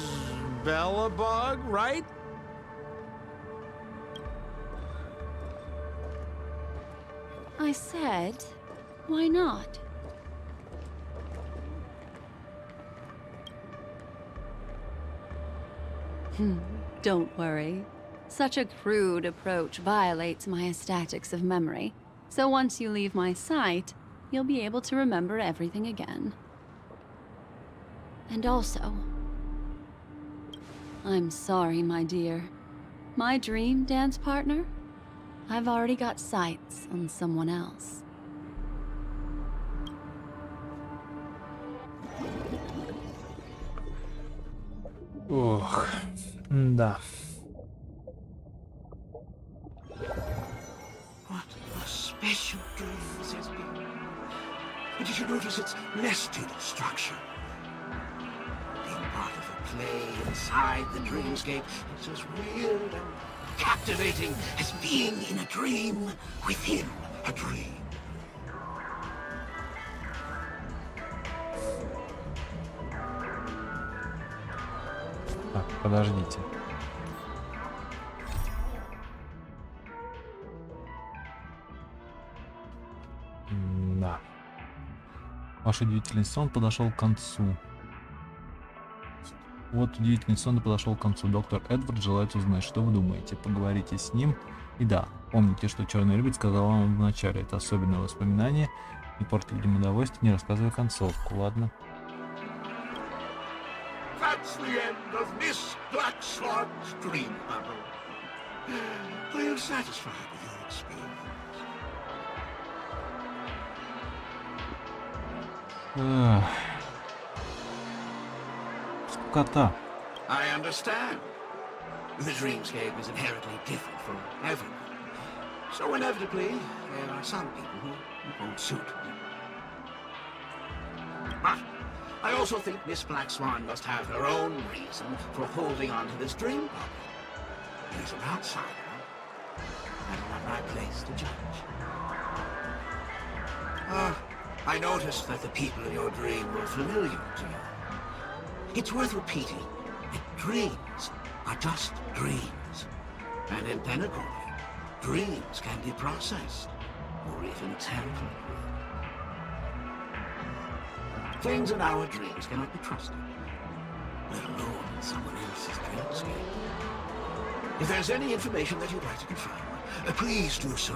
Bellabog, right? I said, why not? Don't worry. Such a crude approach violates my statics of memory. So once you leave my sight, you'll be able to remember everything again. And also, I'm sorry, my dear. My dream dance partner? I've already got sights on someone else. Ох, да. What a special dream this has been. And did you notice its nested structure? Being part of a play inside the dreamscape, it's as weird and captivating as being in a dream within a dream. Так, подождите. Да. Ваш удивительный сон подошел к концу. Вот удивительный сон подошел к концу. Доктор Эдвард желает узнать, что вы думаете. Поговорите с ним. И да, помните, что Черный Рыбец сказал вам в начале. Это особенное воспоминание. Не портите им удовольствие, не рассказывая концовку. Ладно. That's the end of Miss Black Swan's dream bubble. Are you satisfied with your experience? Скукота. I understand. The dreamscape is inherently different for everyone. So inevitably, there are some people who won't suit. But I also think Miss Black Swan must have her own reason for holding on to this dream bubble. As an outsider, I'm not my place to judge. I noticed that the people in your dream were familiar to you. It's worth repeating that dreams are just dreams. And in Pentacory, dreams can be processed, or even tampered with. Things in our dreams cannot be trusted, let alone in someone else's dreamscape. If there's any information that you'd like to confirm, please do so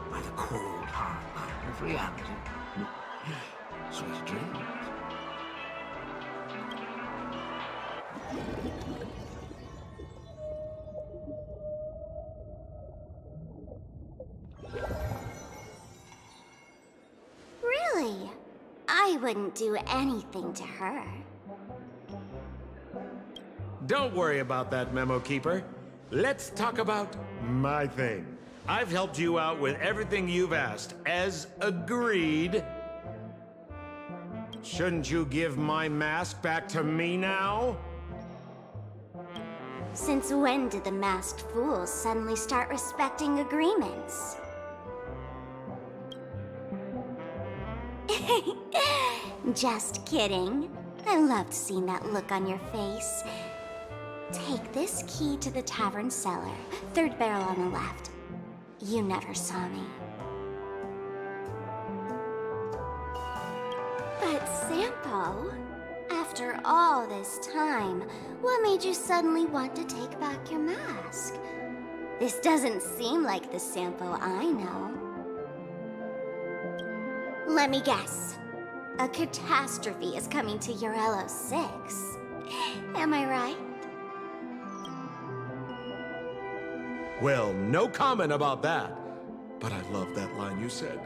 by the cold, hard light of reality. Sweet dreams. Really? I wouldn't do anything to her. Don't worry about that, Memo Keeper. Let's talk about my thing. I've helped you out with everything you've asked, as agreed. Shouldn't you give my mask back to me now? Since when did the masked fools suddenly start respecting agreements? Just kidding. I loved seeing that look on your face. Take this key to the tavern cellar, third barrel on the left. You never saw me. But Sampo, After all this time, what made you suddenly want to take back your mask? This doesn't seem like the Sampo I know. Let me guess. A catastrophe is coming to Urello 6. Am I right? Well, no comment about that. But I love that line you said.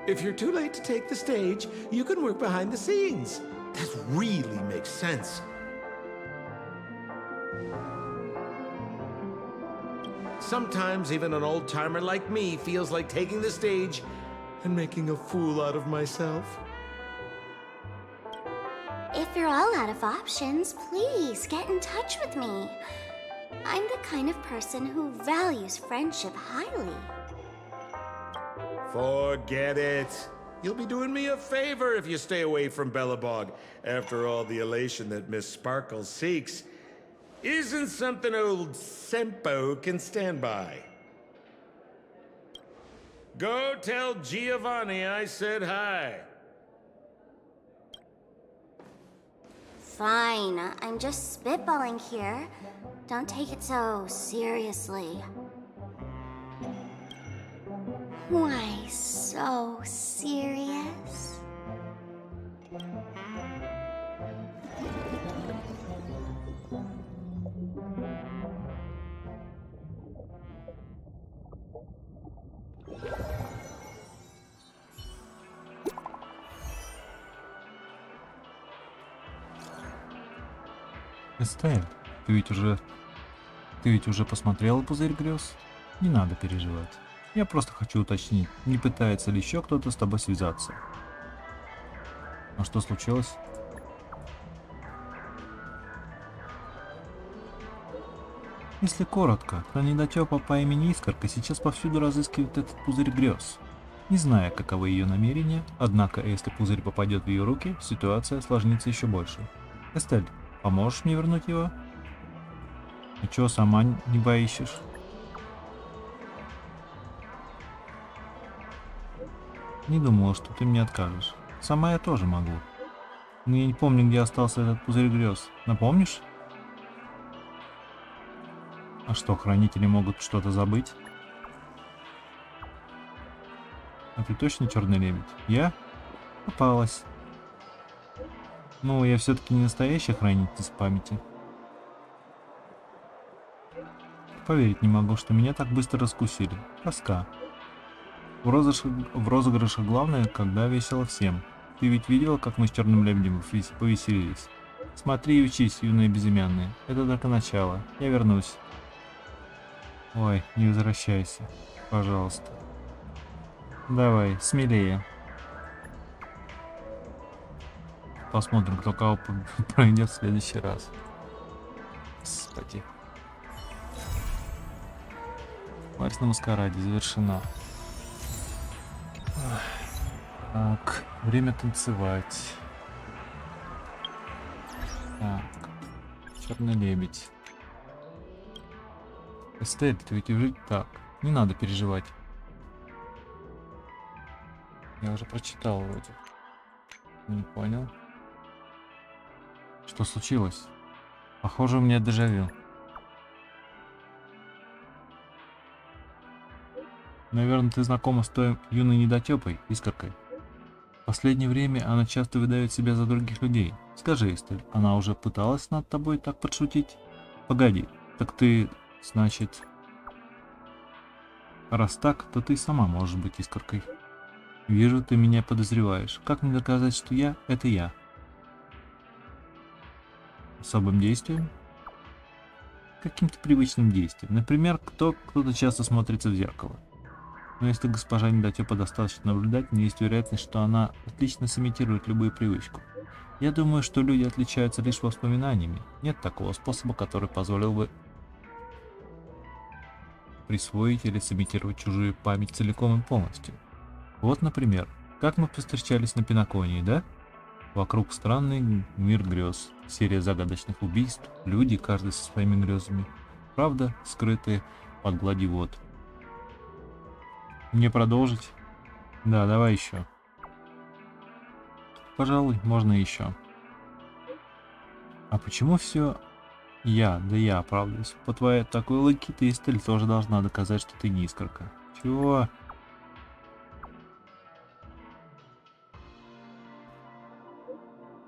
If you're too late to take the stage, you can work behind the scenes. That really makes sense. Sometimes even an old-timer like me feels like taking the stage and making a fool out of myself. If you're all out of options, please get in touch with me. I'm the kind of person who values friendship highly. Forget it. You'll be doing me a favor if you stay away from Bellabog. After all, the elation that Miss Sparkle seeks isn't something old Sempo can stand by. Go tell Giovanni I said hi. Fine, I'm just spitballing here. Don't take it so seriously. Why so serious? Эстель, ты ведь уже посмотрела «Пузырь грез»? Не надо переживать. Я просто хочу уточнить, не пытается ли еще кто-то с тобой связаться. А что случилось? Если коротко, то недотепа по имени Искорка сейчас повсюду разыскивает этот пузырь грез. Не зная, каковы ее намерения, однако, если пузырь попадет в ее руки, ситуация осложнится еще больше. Эстель, поможешь мне вернуть его? И чё, сама не поищешь? Не думала, что ты мне откажешь. Сама я тоже могу. Но я не помню, где остался этот пузырь грез. Напомнишь? А что, хранители могут что-то забыть? А ты точно черный лебедь? Я? Попалась. Ну, я все-таки не настоящий хранитель с памяти. Поверить не могу, что меня так быстро раскусили. Тоска. В розыгрышах главное, когда весело всем. Ты ведь видела, как мы с черным лебедем повеселились? Смотри и учись, юные безымянные. Это только начало. Я вернусь. Ой, не возвращайся. Пожалуйста. Давай, смелее. Посмотрим, кто кого пройдет в следующий раз. Господи. Вальс на маскараде завершена. Так, время танцевать. Так, черный лебедь. Эстель, ты ведь уже так. Не надо переживать. Я уже прочитал вроде. Не понял. Что случилось? Похоже, у меня дежавю. Наверное, ты знакома с той юной недотепой, Искоркой. В последнее время она часто выдает себя за других людей. Скажи, Эстель, она уже пыталась над тобой так подшутить? Погоди, так ты, значит... Раз так, то ты сама можешь быть Искоркой. Вижу, ты меня подозреваешь. Как мне доказать, что я — это я? Особым действием? Каким-то привычным действием. Например, кто-то часто смотрится в зеркало. Но если госпожа недотепа достаточно наблюдательна, есть вероятность, что она отлично сымитирует любую привычку. Я думаю, что люди отличаются лишь воспоминаниями. Нет такого способа, который позволил бы присвоить или сымитировать чужую память целиком и полностью. Вот, например, как мы повстречались на Пиноконии, да? Вокруг странный мир грез, серия загадочных убийств, люди, каждый со своими грезами. Правда, скрытые под гладью вод. Мне продолжить? Да, давай еще. Пожалуй, можно еще. А почему все я? Да я оправдываюсь. По твоей такой логике ты, Истель, тоже должна доказать, что ты не искорка. Чего?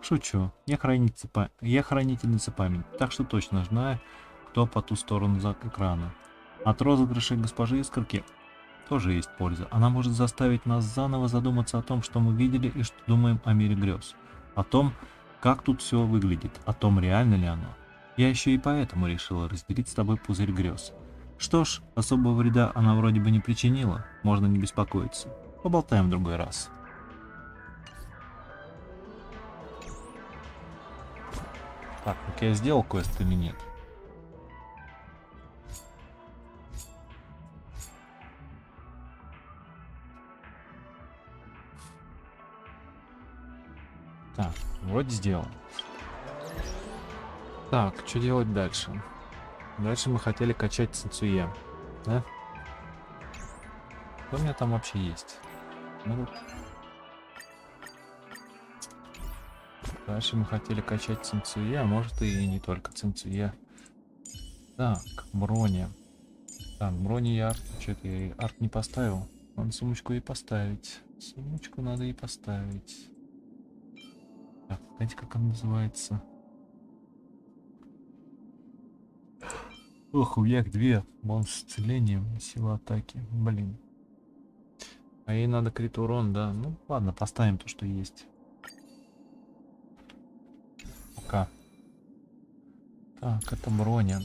Шучу. Я хранительница памяти, так что точно знаю, кто по ту сторону экрана. От розыгрыша госпожи Искорки тоже есть польза. Она может заставить нас заново задуматься о том, что мы видели и что думаем о мире грез. О том, как тут все выглядит, о том, реально ли оно. Я еще и поэтому решила разделить с тобой пузырь грез. Что ж, особого вреда она вроде бы не причинила, можно не беспокоиться. Поболтаем в другой раз. Так я сделал квест или нет? Так, вроде сделал. Так, что делать дальше? Дальше мы хотели качать цинцуе, да? Что у меня там вообще есть? Ну, дальше мы хотели качать цинцуе, а может и не только цинцуе. Так, броня. Так, брони я арт. Что-то я арт не поставил. Надо сумочку и поставить. Сумочку надо и поставить. Так, знаете, как она называется? Ох, у век 2. Бонус исцеления, сила атаки. Блин. А ей надо крит урон, да? Ну, ладно, поставим то, что есть. Пока. Так, это броня.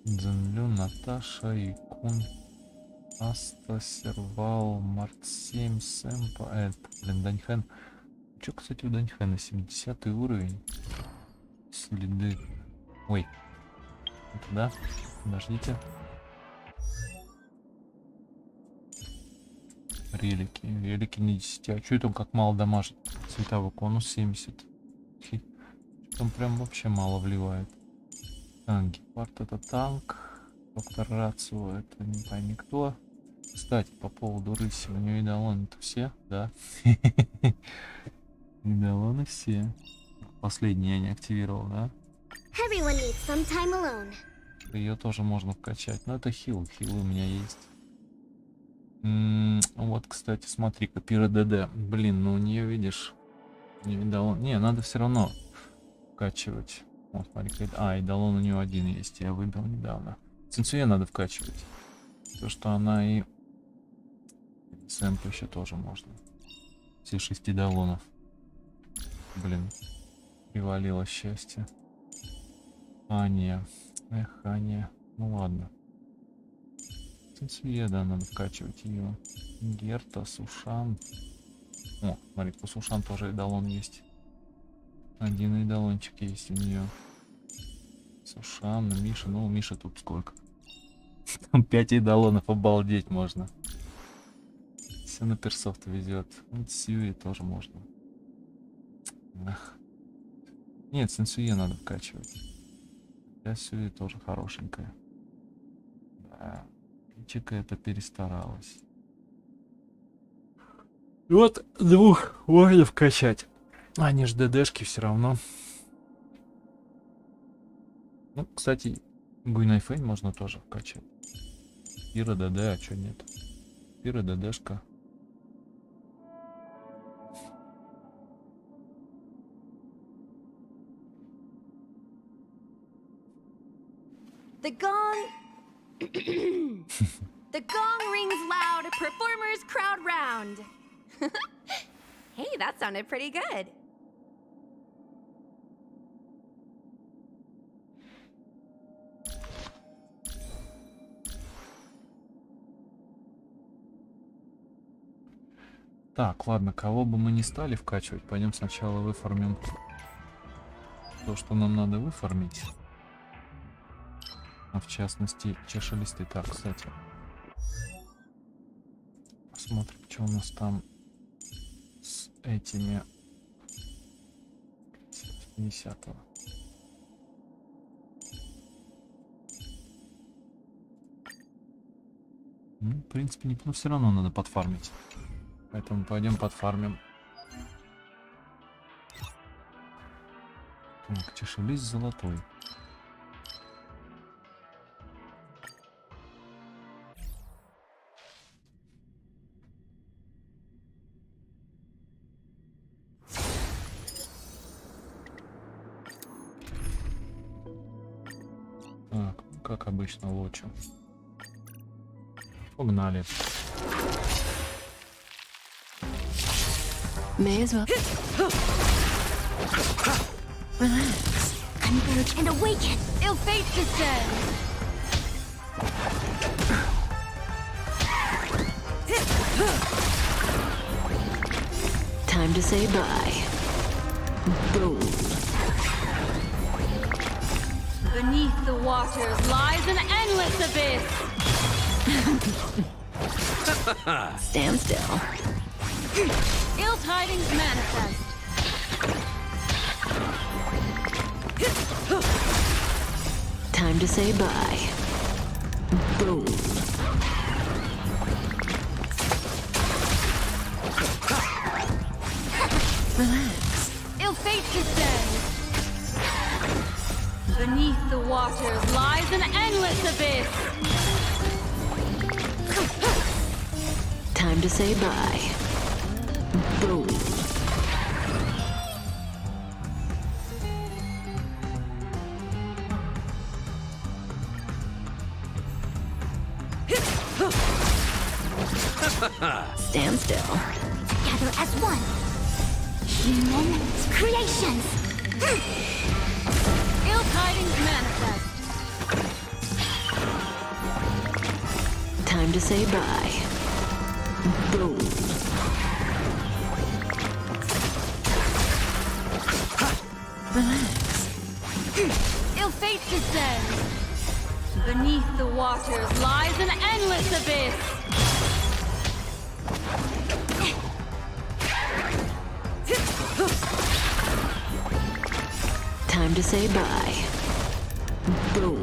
Дзенлю, Наташа, Икун, Аста, Сервал, Март 7, Сэмпа. Это, блин, Даньхэн. Че, кстати, у Даньхэна 70 уровень. Следы. Ой. Это да? Подождите. Релики. Релики не 10. А что это он так мало дамажит? Световой конус 70. Он прям вообще мало вливает. Так, гепард это танк. Доктор Рацио это не пойми кто. Кстати, по поводу рыси. У нее идолоны-то все, да? Идолоны все. Последний я не активировал, да? Ее тоже можно вкачать. Но это хил. Хилы у меня есть. Вот, кстати, смотри-ка, Пира ДД. Блин, ну у нее, видишь, не идолон. Не, надо все равно вкачивать. Вот, смотри, идолон у нее один есть. Я выбил недавно. Цинцуе надо вкачивать. То, что она и... Сэмп еще тоже можно. Все 6 идолонов. Блин. Привалило счастье. Аня. Эх, Аня. Ну ладно. Цинцуе, да, надо вкачивать ее. Герта, Сушан. О, смотри, по Сушан тоже идолон есть. Один идолончик есть у нее. Сушан, Миша. Ну, Миша тут сколько? Там 5 идолонов, обалдеть можно. Все на персов везет. Вот Сьюи тоже можно. Эх. Нет, Сенсуе надо вкачивать. Я Сьюи тоже хорошенькая. Да. Чика это перестаралась. Вот двух воинов качать. Они ж ДДшки все равно. Ну, кстати, Гуйнайфейн можно тоже вкачать. Пира ДД, а чё нет? Пира ДДшка. The gong... The gong rings loud, performers crowd round. Hey, that sounded pretty good. Так, ладно, кого бы мы не стали вкачивать, пойдем сначала выформим то, что нам надо выформить. А в частности, чашелисты. Так, кстати. Посмотрим, что у нас там с этими 50-го. Ну, в принципе, но все равно надо подфармить. Поэтому пойдем подфармим. Так, чешелист золотой. Так, как обычно лочу. Погнали. May as well. Relax. Converge and awaken. Ill fate descend. Time to say bye. Boom. Beneath the waters lies an endless abyss. Stand still. Ill tidings manifest. Time to say bye. Boom. Relax. Ill fate descends. Beneath the waters lies an endless abyss. Time to say bye. Boom. Stand still. Gather as one. Human creations. Ill tidings manifest. Time to say bye. Boom. Relax. Ill fate descends. Beneath the waters lies an endless abyss. Time to say bye. Boom.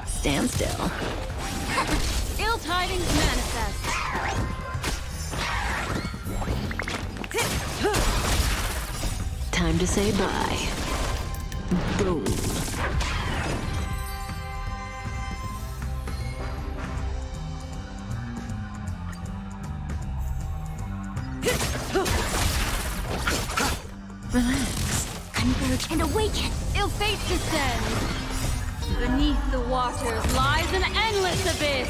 Stand still. Ill tidings manifest. Time to say bye. Boom. Relax. Converge and awaken. Ill fate descends. Beneath the waters lies an endless abyss.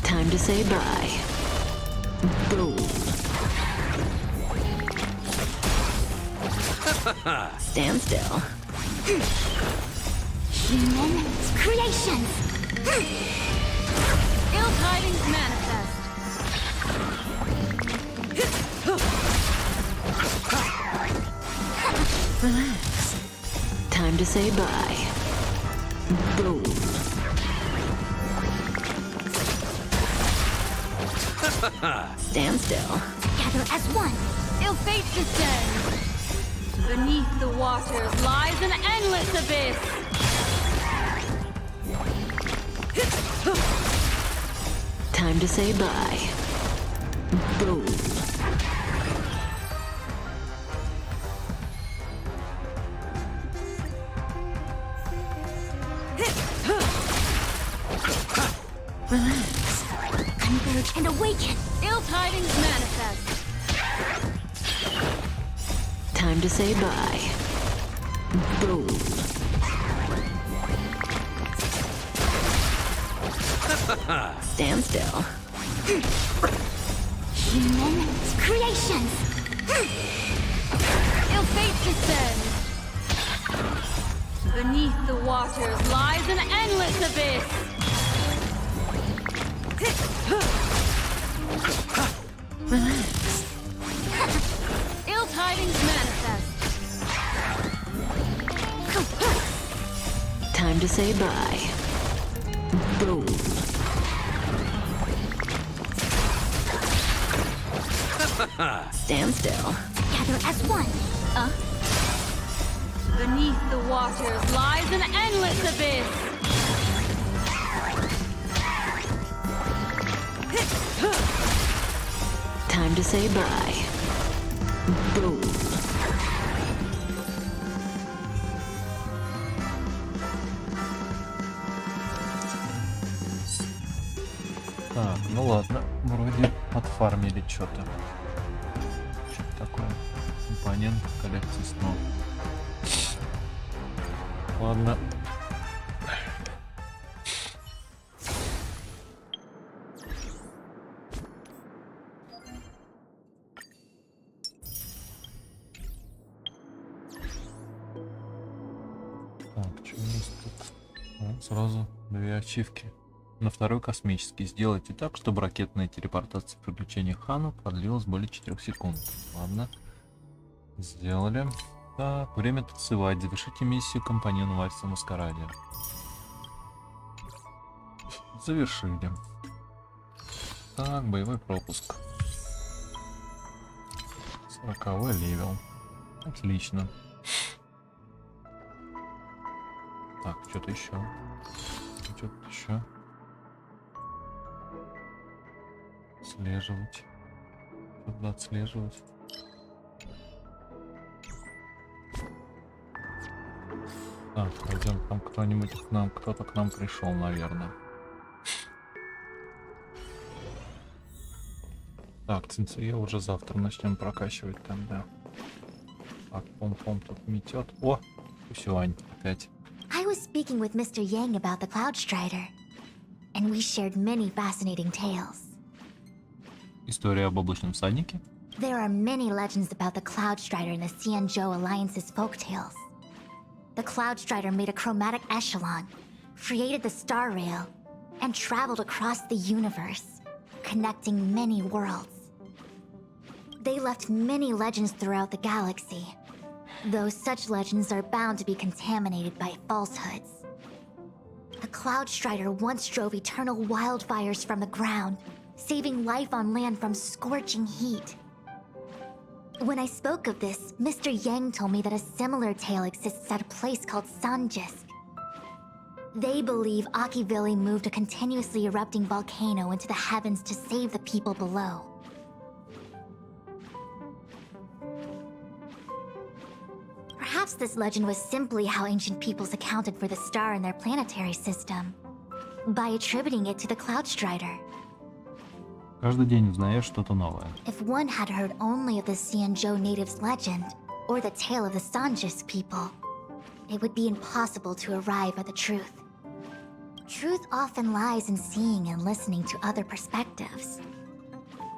Time to say bye. Boom. Stand still. Human creations. Ill tidings manifest. Relax. Time to say bye. Boom. Stand still. Gather as one. Ill fate descends. Beneath the waters lies an endless abyss. Time to say bye. Boom. Relax. Converge and awaken. Ill tidings manifest. Time to say bye. Boom. Stand still. Human creations. Ill fate descends. Beneath the waters lies an endless abyss. Relax. Ill tidings manifest. Time to say bye. Boom. Stand still. Gather as one. Beneath the waters lies an endless abyss. Time to say bye. Boom. Так, ну ладно, вроде отфармили что-то. Что-то такое. Компонент коллекции снов. Ладно. Так, что у нас тут? Вот, сразу 2 ачивки. На второй космический. Сделайте так, чтобы ракетная телепортация приключения Хану продлилась более 4 секунд. Ладно. Сделали. Так, время танцевать. Завершите миссию компаньона Вальса в маскараде. Завершили. Так, боевой пропуск. 40-й левел. Отлично. Так, что-то еще. Что-то еще. Отслеживать. Что-то отслеживать. Так, пойдем, там кто-нибудь к нам, кто-то к нам пришел, наверное. Так, цинцея уже завтра начнем прокачивать там, да. Так, пом-пом тут метет. О, все, Ань, опять. I was speaking with Mr. Yang about the Cloud Strider, and we shared many fascinating tales. История об облачном всаднике? There are many legends about the Cloud Strider in the Xianzhou Alliance's folktales. The Cloud Strider made a chromatic echelon, created the Star Rail, and traveled across the universe, connecting many worlds. They left many legends throughout the galaxy, though such legends are bound to be contaminated by falsehoods. The Cloud Strider once drove eternal wildfires from the ground, saving life on land from scorching heat. When I spoke of this, Mr. Yang told me that a similar tale exists at a place called Sanjisk. They believe Akivili moved a continuously erupting volcano into the heavens to save the people below. Perhaps this legend was simply how ancient peoples accounted for the star in their planetary system, by attributing it to the Cloud Strider. Каждый день узнаешь что-то новое. If one had heard only of the Xianzhou natives' legend, or the tale of the Sanjisk people, it would be impossible to arrive at the truth. Truth often lies in seeing and listening to other perspectives.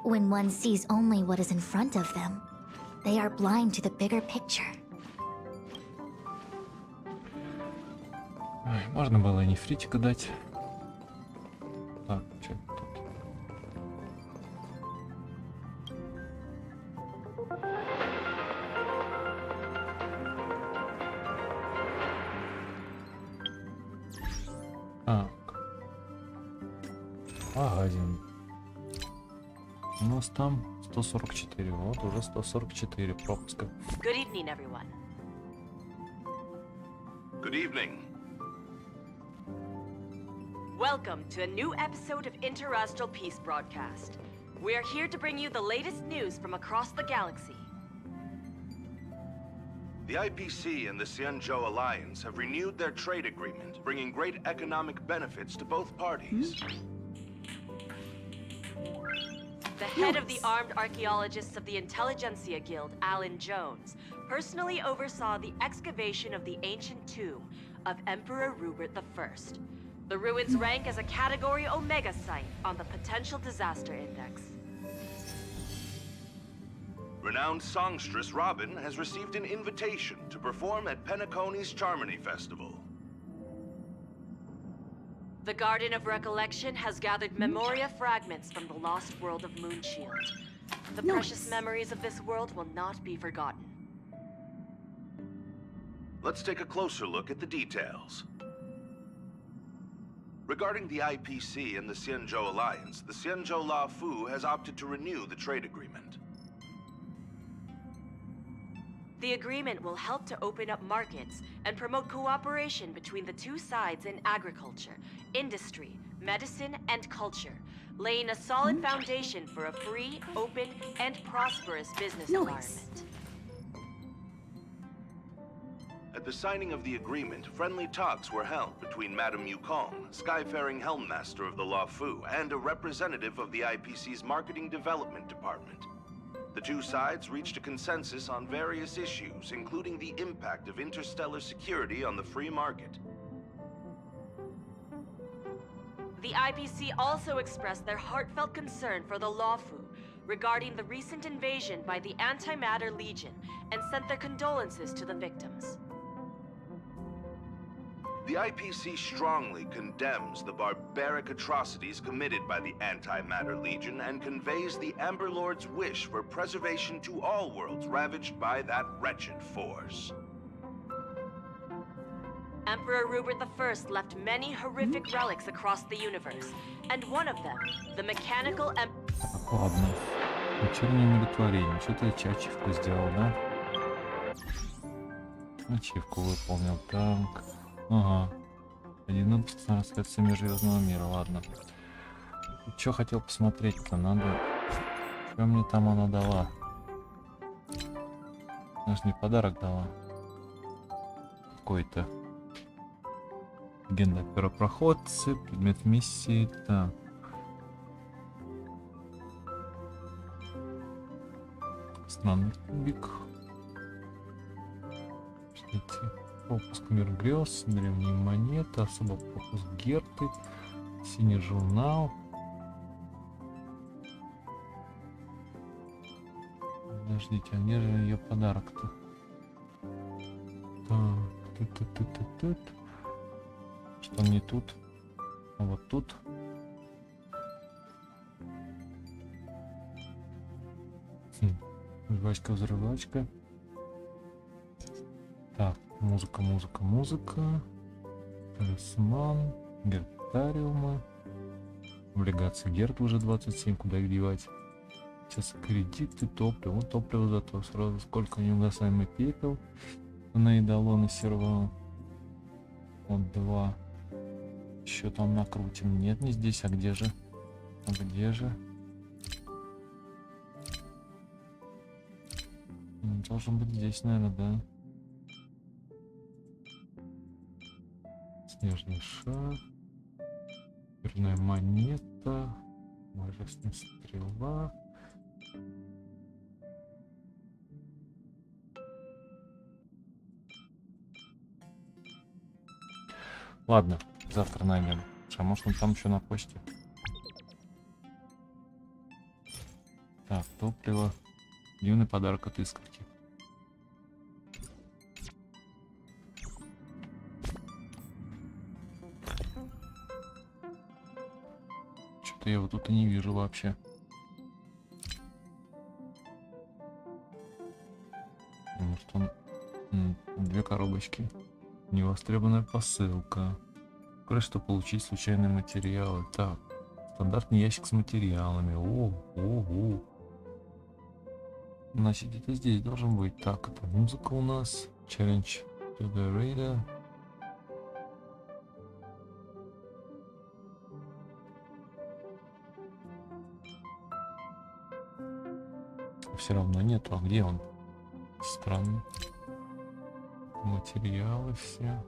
When one sees only what is in front of them, they are blind to the bigger picture. Ой, можно было и нефритика дать. Так, что тут? Так. Магазин. У нас там 144. Вот уже 144 пропуска. Good evening, everyone. Good evening. Welcome to a new episode of Interastral Peace Broadcast. We are here to bring you the latest news from across the galaxy. The IPC and the Xianzhou Alliance have renewed their trade agreement, bringing great economic benefits to both parties. The head of the Armed Archaeologists of the Intelligentsia Guild, Alan Jones, personally oversaw the excavation of the ancient tomb of Emperor Rupert I. The ruins rank as a Category Omega site on the Potential Disaster Index. Renowned songstress Robin has received an invitation to perform at Penacony's Charmony Festival. The Garden of Recollection has gathered memoria fragments from the lost world of Moonshield. The precious memories of this world will not be forgotten. Let's take a closer look at the details. Regarding the IPC and the Xianzhou Alliance, the Xianzhou La Fu has opted to renew the trade agreement. The agreement will help to open up markets and promote cooperation between the two sides in agriculture, industry, medicine, and culture, laying a solid foundation for a free, open, and prosperous business environment. At the signing of the agreement, friendly talks were held between Madame Yukong, Skyfaring Helmmaster of the Luofu, and a representative of the IPC's Marketing Development Department. The two sides reached a consensus on various issues, including the impact of interstellar security on the free market. The IPC also expressed their heartfelt concern for the Luofu regarding the recent invasion by the Antimatter Legion and sent their condolences to the victims. The IPC strongly condemns the barbaric atrocities committed by the Antimatter Legion and conveys the Amber Lord's wish for preservation to all worlds ravaged by that wretched force. Emperor Rupert I left many horrific relics across the universe, and one of them, the mechanical Так, ладно. Вечернее миротворение. Что-то я ачивку сделал, да? Ачивку выполнил. Так. Ага. 11 трансляция межзвездного мира. Ладно. Что хотел посмотреть-то? Надо... Что мне там она дала? Она же мне подарок дала. Какой-то. Легенда первопроходцы, предмет миссии. Так. Странный кубик. Пропуск мир грез, древние монеты, особо пропуск Герты, синий журнал. Подождите, а где же ее подарок-то? Так, тут. Что не тут? А вот тут. Взрывачка. Так, музыка. Талисман, гертариумы. Облигации Герт уже 27, куда их девать? Сейчас кредиты, топливо. Вот топливо зато сразу сколько неугасаемый пепел. Наедалон и сервал. Вот 2. Еще там накрутим. Нет, не здесь, а где же? Должен быть здесь, наверное, да. Снежный шар. Верная монета. Божественная стрела. Ладно, завтра найдем. А может он там еще на почте. Так, топливо. Дивный подарок от Искорки. Что-то я его тут и не вижу вообще. Может он... 2 коробочки. Невостребованная посылка. Что получить случайные материалы. Так, стандартный ящик с материалами. Ого. Значит, это здесь должен быть. Так, это музыка у нас. Challenge to the radar. Все равно нету. А где он? Странно. Материалы все.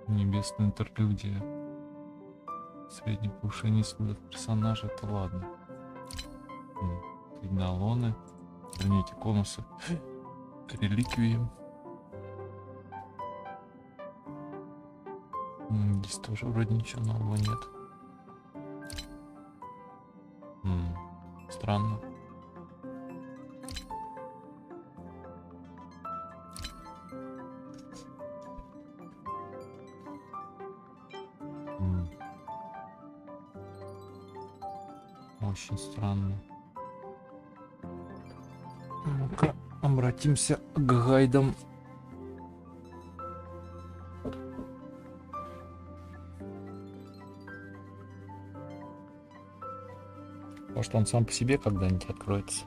Небесная интерлюдия. Среднее повышение судов персонажа, это ладно. Криминалоны. Вернее, эти конусы. Реликвии. Здесь тоже вроде ничего нового нет. Странно. Очень странно. Ну-ка, обратимся к гайдам. Может, он сам по себе когда-нибудь откроется.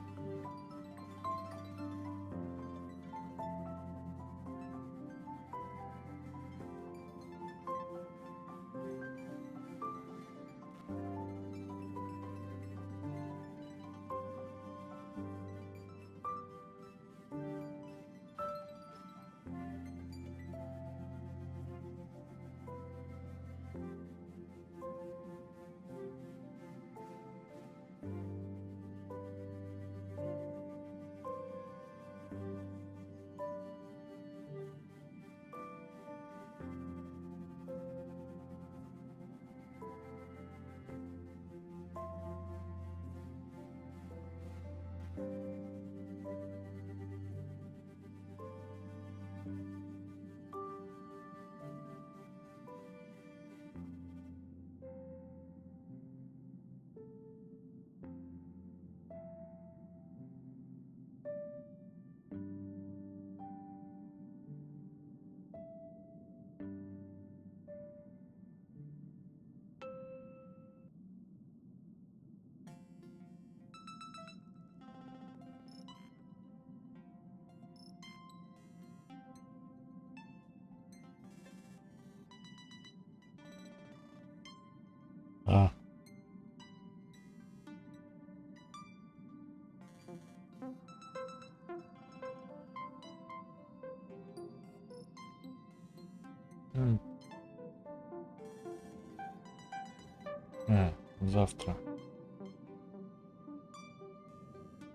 Завтра.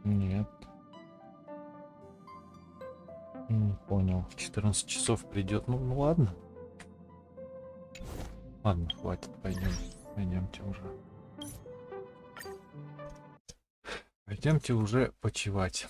Нет. Понял. В 14 часов придет. Ну ладно. Ладно, хватит. Пойдемте уже. Пойдемте уже почивать.